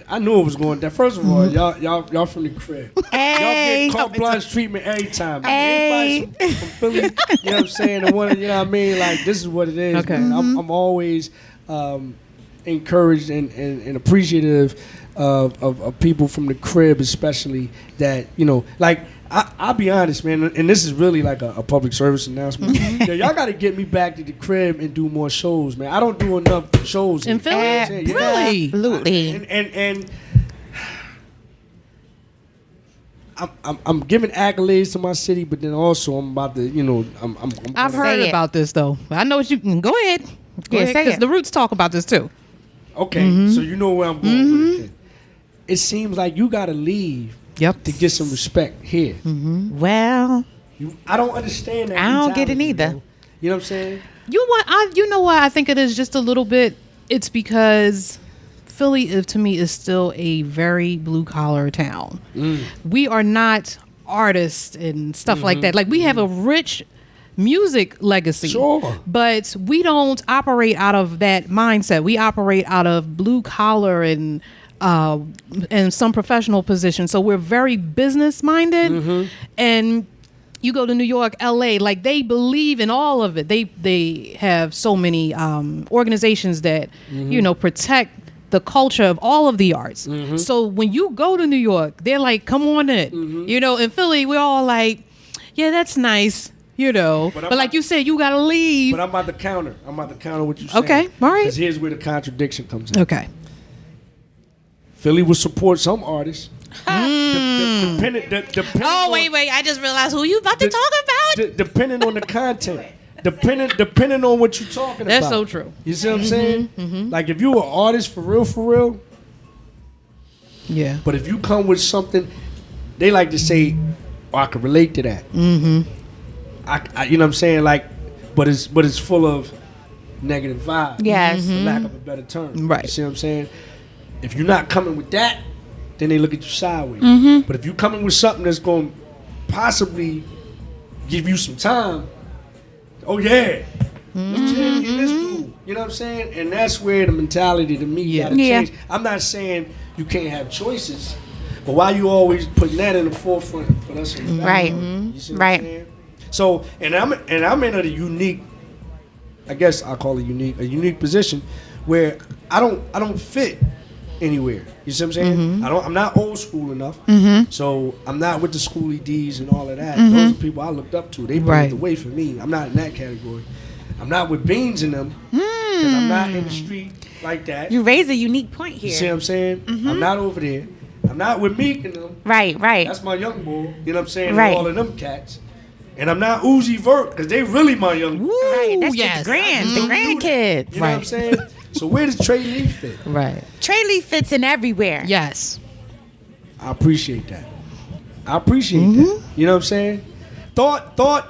I knew it was going down. First of all, y'all from the crib. Hey. Y'all get carte blanche treatment every time. Hey. Everybody from Philly, you know what I'm saying? And one, you know what I mean? Like, this is what it is. Okay. Man. I'm always encouraged and appreciative of people from the crib, especially that, like, I'll be honest, man, and this is really like a public service announcement. Yeah, y'all got to get me back to the crib and do more shows, man. I don't do enough shows In here. Philly? Yeah. Really? Absolutely. And I'm giving accolades to my city, but then also I'm about to, I've heard Say it. about this, though. I know what you can. Go ahead. Go Yeah, ahead, say because it. the Roots talk about this, too. Okay, so you know where I'm going with it. It seems like you got to leave Yep. to get some respect here. Well, I don't understand that. I don't get it mentality, either. bro. You know what I'm saying? You know what? I think it is just a little bit. It's because Philly, to me, is still a very blue collar town. We are not artists and stuff like that. Like, we have a rich music legacy. Sure. But we don't operate out of that mindset. We operate out of blue collar and some professional positions. So we're very business minded. And you go to New York, LA, like, they believe in all of it. They have so many organizations that, protect the culture of all of the arts. So when you go to New York, they're like, come on in. In Philly, we're all like, yeah, that's nice. But like you said, you got to leave. But I'm about to counter. What you saying. Okay, all right. Because here's where the contradiction comes in. Okay. Philly will support some artists. Depending I just realized who you about to talk about. Depending on the content. Depending on what you're talking That's about. so true. You see what I'm saying? Like, if you're an artist for real, Yeah. but if you come with something, they like to say, oh, I can relate to that. I you know what I'm saying? Like, but it's full of negative vibes. Yes. For lack of a better term. Right. You see what I'm saying? If you're not coming with that, then they look at you sideways. But if you're coming with something that's going to possibly give you some time, oh yeah, let's chill and get this dude. You know what I'm saying? And that's where the mentality to me gotta change. I'm not saying you can't have choices, but why you always putting that in the forefront and put us in the Right. background? You see what Right. I'm saying? So, and I'm in a unique, I guess I'll call it a unique position where I don't fit anywhere. You see what I'm saying? I'm not old school enough. So I'm not with the schooly D's and all of that. Those are people I looked up to. They paved the way for me. I'm not in that category. I'm not with Beans in them because I'm not in the street like that. You raise a unique point here. You see what I'm saying? I'm not over there. I'm not with Meek and them. Right. That's my young boy. You know what I'm saying? Right. And all of them cats. And I'm not Uzi Vert because they really my young boy. Right. That's yes. the grandkids. You know what I'm saying? So where does Trey Lee fit? Right. Trey Lee fits in everywhere. Yes. I appreciate that. that. You know what I'm saying? Thought.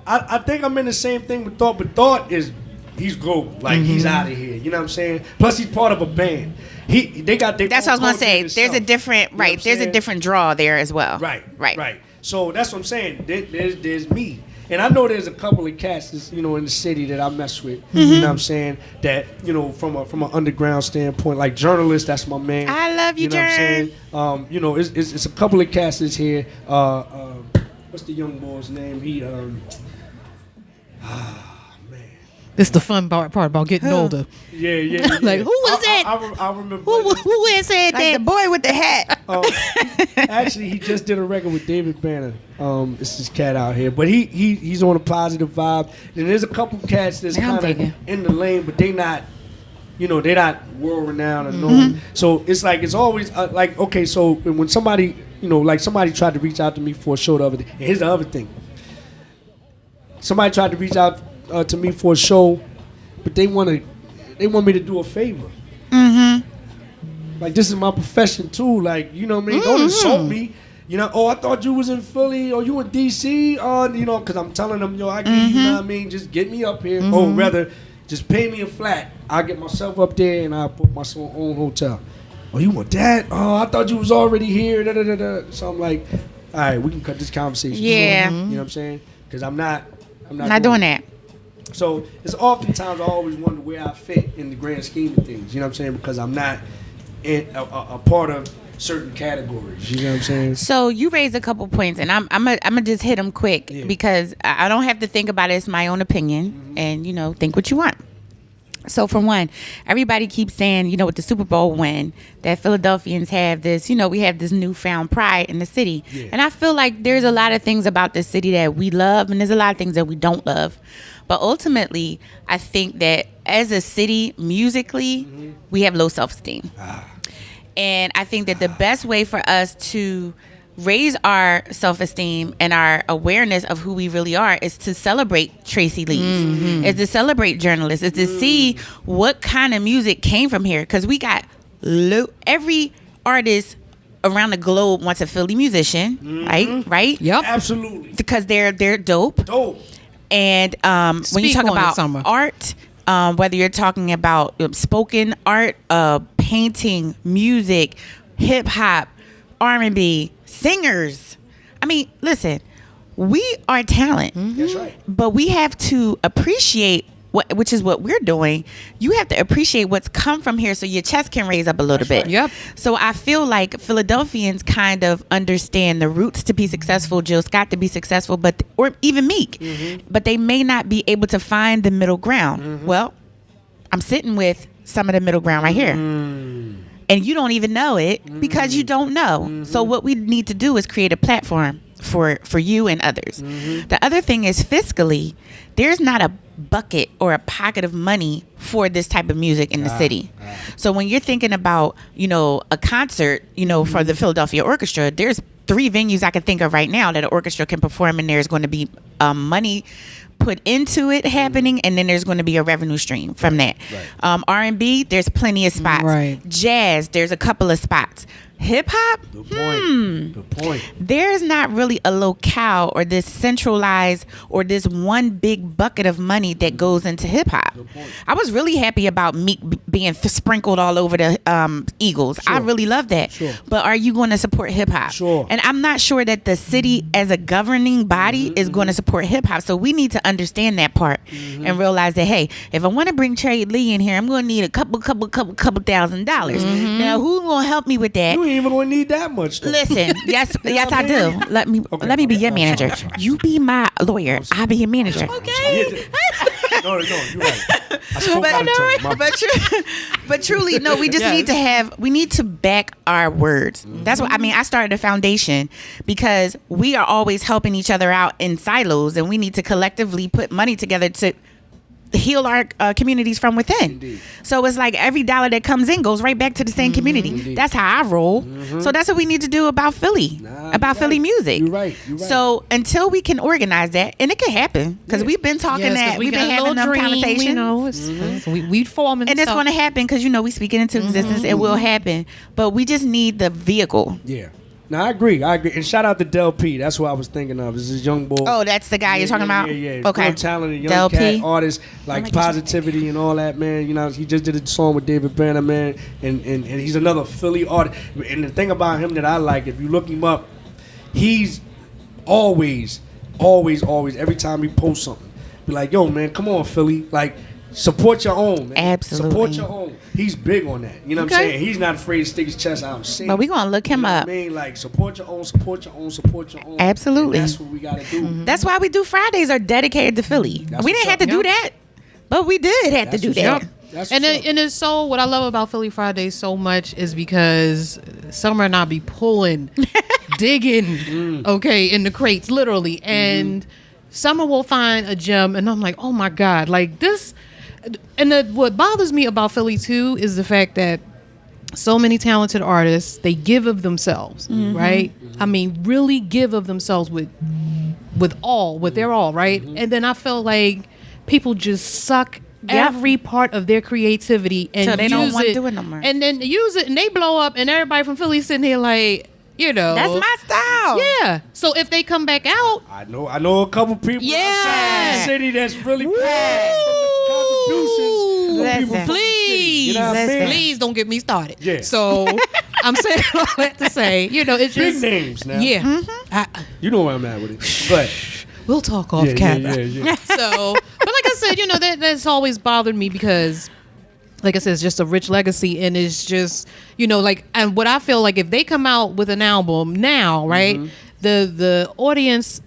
I think I'm in the same thing with Thought, but Thought he's gold. Like, he's out of here. You know what I'm saying? Plus, he's part of a band. They got their That's what I was own gonna say. culture There's a themselves. different You know what I'm There's a saying? different draw there as well. Right. So that's what I'm saying. There's me. And I know there's a couple of cats that's, in the city that I mess with. You know what I'm saying? That, from an underground standpoint, like Journalist, that's my man. I love you, know what I'm saying? It's a couple of cats that's here. What's the young boy's name? He man. This is the fun part about getting older. Yeah. Like, who was that? I remember. Who had said Like that? the boy with the hat. Actually, he just did a record with David Banner. It's this cat out here, but he's on a positive vibe. And there's a couple cats that's kind of in the lane, but they not, they're not world renowned or known. So it's like it's always like, okay, so when somebody, like somebody tried to reach out to me for a show the other day. And here's the other thing. Somebody tried to reach out to me for a show, but they want me to do a favor. Like, this is my profession too. Like, you know what I mean? Don't insult me. I thought you was in Philly or you in DC. Because I'm telling them, I give you, know what I mean? Just get me up here. Or rather, just pay me a flat. I'll get myself up there and I'll book my own hotel. Oh, you want that? Oh, I thought you was already here. Da, da, da, da. So I'm like, all right, we can cut this conversation. Yeah. You know what I'm saying? Because I'm not doing that. So it's oftentimes I always wonder where I fit in the grand scheme of things. You know what I'm saying? Because I'm not a part of certain categories. You know what I'm saying? So you raised a couple points, and I'm gonna just hit them quick because I don't have to think about it. It's my own opinion, and think what you want. So for one, everybody keeps saying, with the Super Bowl win, that Philadelphians have this, we have this newfound pride in the city. Yeah. And I feel like there's a lot of things about the city that we love, and there's a lot of things that we don't love. But ultimately, I think that as a city, musically, we have low self-esteem. And I think that the best way for us to raise our self-esteem and our awareness of who we really are is to celebrate Tracey Lee, is to celebrate journalists, is to see what kind of music came from here. Because we got every artist around the globe wants a Philly musician, right? Yep, absolutely. Because they're dope. And when you talk about art, whether you're talking about spoken art, painting, music, hip hop, R&B, singers. I mean, listen, we are talent. That's right. But we have to appreciate which is what we're doing. You have to appreciate what's come from here so your chest can raise up a little bit. Right. Yep. So I feel like Philadelphians kind of understand the roots to be successful, Jill Scott to be successful, or even Meek. But they may not be able to find the middle ground. Well, I'm sitting with some of the middle ground right here. And you don't even know it because you don't know. So what we need to do is create a platform for you and others. The other thing is fiscally, there's not a bucket or a pocket of money for this type of music in the city. So when you're thinking about, a concert, for the Philadelphia Orchestra, there's 3 venues I can think of right now that an orchestra can perform, and there's going to be money put into it happening, and then there's going to be a revenue stream from that. R&B, there's plenty of spots. Jazz, there's a couple of spots. Hip hop, Good point. There's not really a locale or this centralized or this one big bucket of money that goes into hip hop. I was really happy about Meek being sprinkled all over the Eagles. I really love that. But are you going to support hip hop? And I'm not sure that the city as a governing body is going to support hip hop. So we need to understand that part and realize that, hey, if I want to bring Tracey Lee in here, I'm going to need a couple $1,000. Now, who's going to help me with that? You ain't even gonna need that much. Listen, yes, I do. Let me be your manager. You be my lawyer. I'll be your manager. Okay. No, you're right. I spoke out of turn. But truly, no. We just need to back our words. That's what I mean. I started a foundation because we are always helping each other out in silos, and we need to collectively put money together to heal our communities from within. Indeed. So it's like every dollar that comes in goes right back to the same community. Indeed. That's how I roll. So that's what we need to do about Philly, Philly music. You're right. So until we can organize that, and it can happen because we've been talking we've been having them conversations. We forming, and it's going to happen because we speak it into existence. It will happen, but we just need the vehicle. Yeah. No, I agree. And shout out to Del P. That's what I was thinking of. Is this young boy? Oh, that's the guy you're talking about? Yeah. Okay. Real talented young cat artist, like positivity and all that, man. He just did a song with David Banner, man. And he's another Philly artist. And the thing about him that I like, if you look him up, he's always, every time he posts something, be like, yo, man, come on, Philly. Like, support your own, man. Absolutely. Support your own. He's big on that. You know what I'm saying? He's not afraid to stick his chest out and sing. But we're going to look him up. I mean, like, support your own. Absolutely. And that's what we got to do. That's why we do Fridays are dedicated to Philly. We didn't have to do that, but we did have to do that. And it's so, what I love about Philly Fridays so much is because Summer and I be pulling, digging, okay, in the crates, literally. And Summer will find a gem, and I'm like, oh my God, like this. And what bothers me about Philly too is the fact that so many talented artists, they give of themselves, right? I mean, really give of themselves with their all, right? And then I feel like people just suck every part of their creativity and so they don't want to do it no more. And then use it and they blow up, and everybody from Philly sitting here like, you know, that's my style. Yeah. So if they come back out, I know a couple people outside the city that's really contributions. Please, you know what I mean? please don't get me started. Yeah. So I'm saying all that to say, you know, it's just big names now. Yeah. You know where I'm at with it, but we'll talk off camera. Yeah. So, but like I said, you know, that's always bothered me because, like I said, it's just a rich legacy, and it's just, you know, like, and what I feel like if they come out with an album now, right, the audience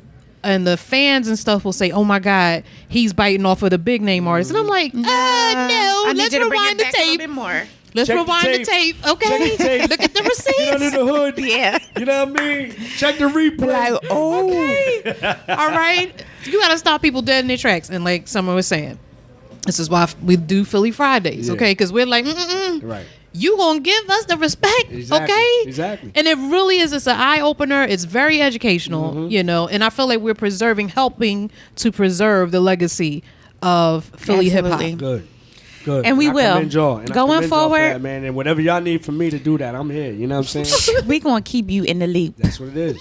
and the fans and stuff will say, oh my God, he's biting off of the big name artists. And I'm like, no, let's rewind the tape. Let's rewind the tape, okay? Check the tape. Look at the receipts. Get under the hood. Yeah. You know what I mean? Check the replay. Like, Okay. All right. You got to stop people dead in their tracks. And like someone was saying, this is why we do Philly Fridays, okay? Because we're like, right. You gonna give us the respect, okay? Exactly. And it really is. It's an eye opener. It's very educational, you know. And I feel like we're helping to preserve the legacy of Philly hip hop. Good. And we will. Going forward, that, man. And whatever y'all need from me to do that, I'm here. You know what I'm saying? we gonna keep you in the loop. That's what it is.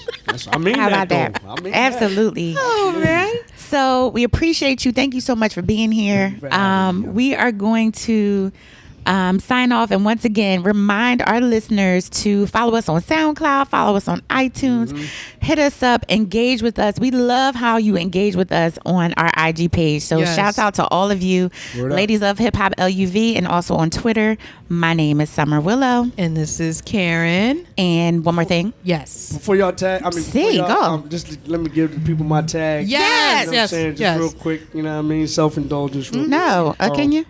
I mean How that, about though. that? I mean Absolutely. That. Oh man. So we appreciate you. Thank you so much for being here. We are going to sign off, and once again remind our listeners to follow us on SoundCloud, follow us on iTunes, hit us up, engage with us. We love how you engage with us on our IG page. So shouts out to all of you. Ladies Love Hip Hop LUV, and also on Twitter. My name is Summer Willow, and this is Carren. And one more thing. Yes. Before y'all tag, go. Just let me give the people my tag. Yes. You know what I'm saying? Just real quick. You know what I mean? Self-indulgence. No, can you?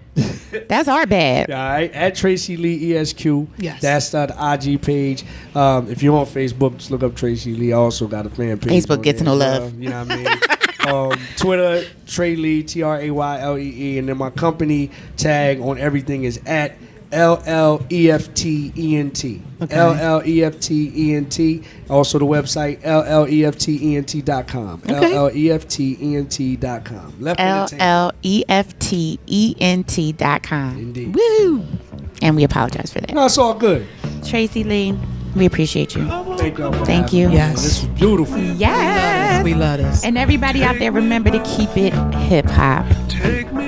That's our bad. All right, at Tracey Lee ESQ. Yes. That's the IG page. If you're on Facebook, just look up Tracey Lee. I also got a fan page. Facebook gets no love. You know what I mean? Twitter, Trey Lee, TRAYLEE. And then my company tag on everything is at LLEFTENT. Okay. LLEFTENT. Also the website LLEFTENT.com. Okay. LLEFTENT.com. LLEFTENT.com. Indeed. Woo! And we apologize for that. No, it's all good. Tracey Lee, we appreciate you. Thank y'all. Thank you. Yes. This was beautiful. Yes. We love this. And everybody out there, remember to keep it hip hop. Take me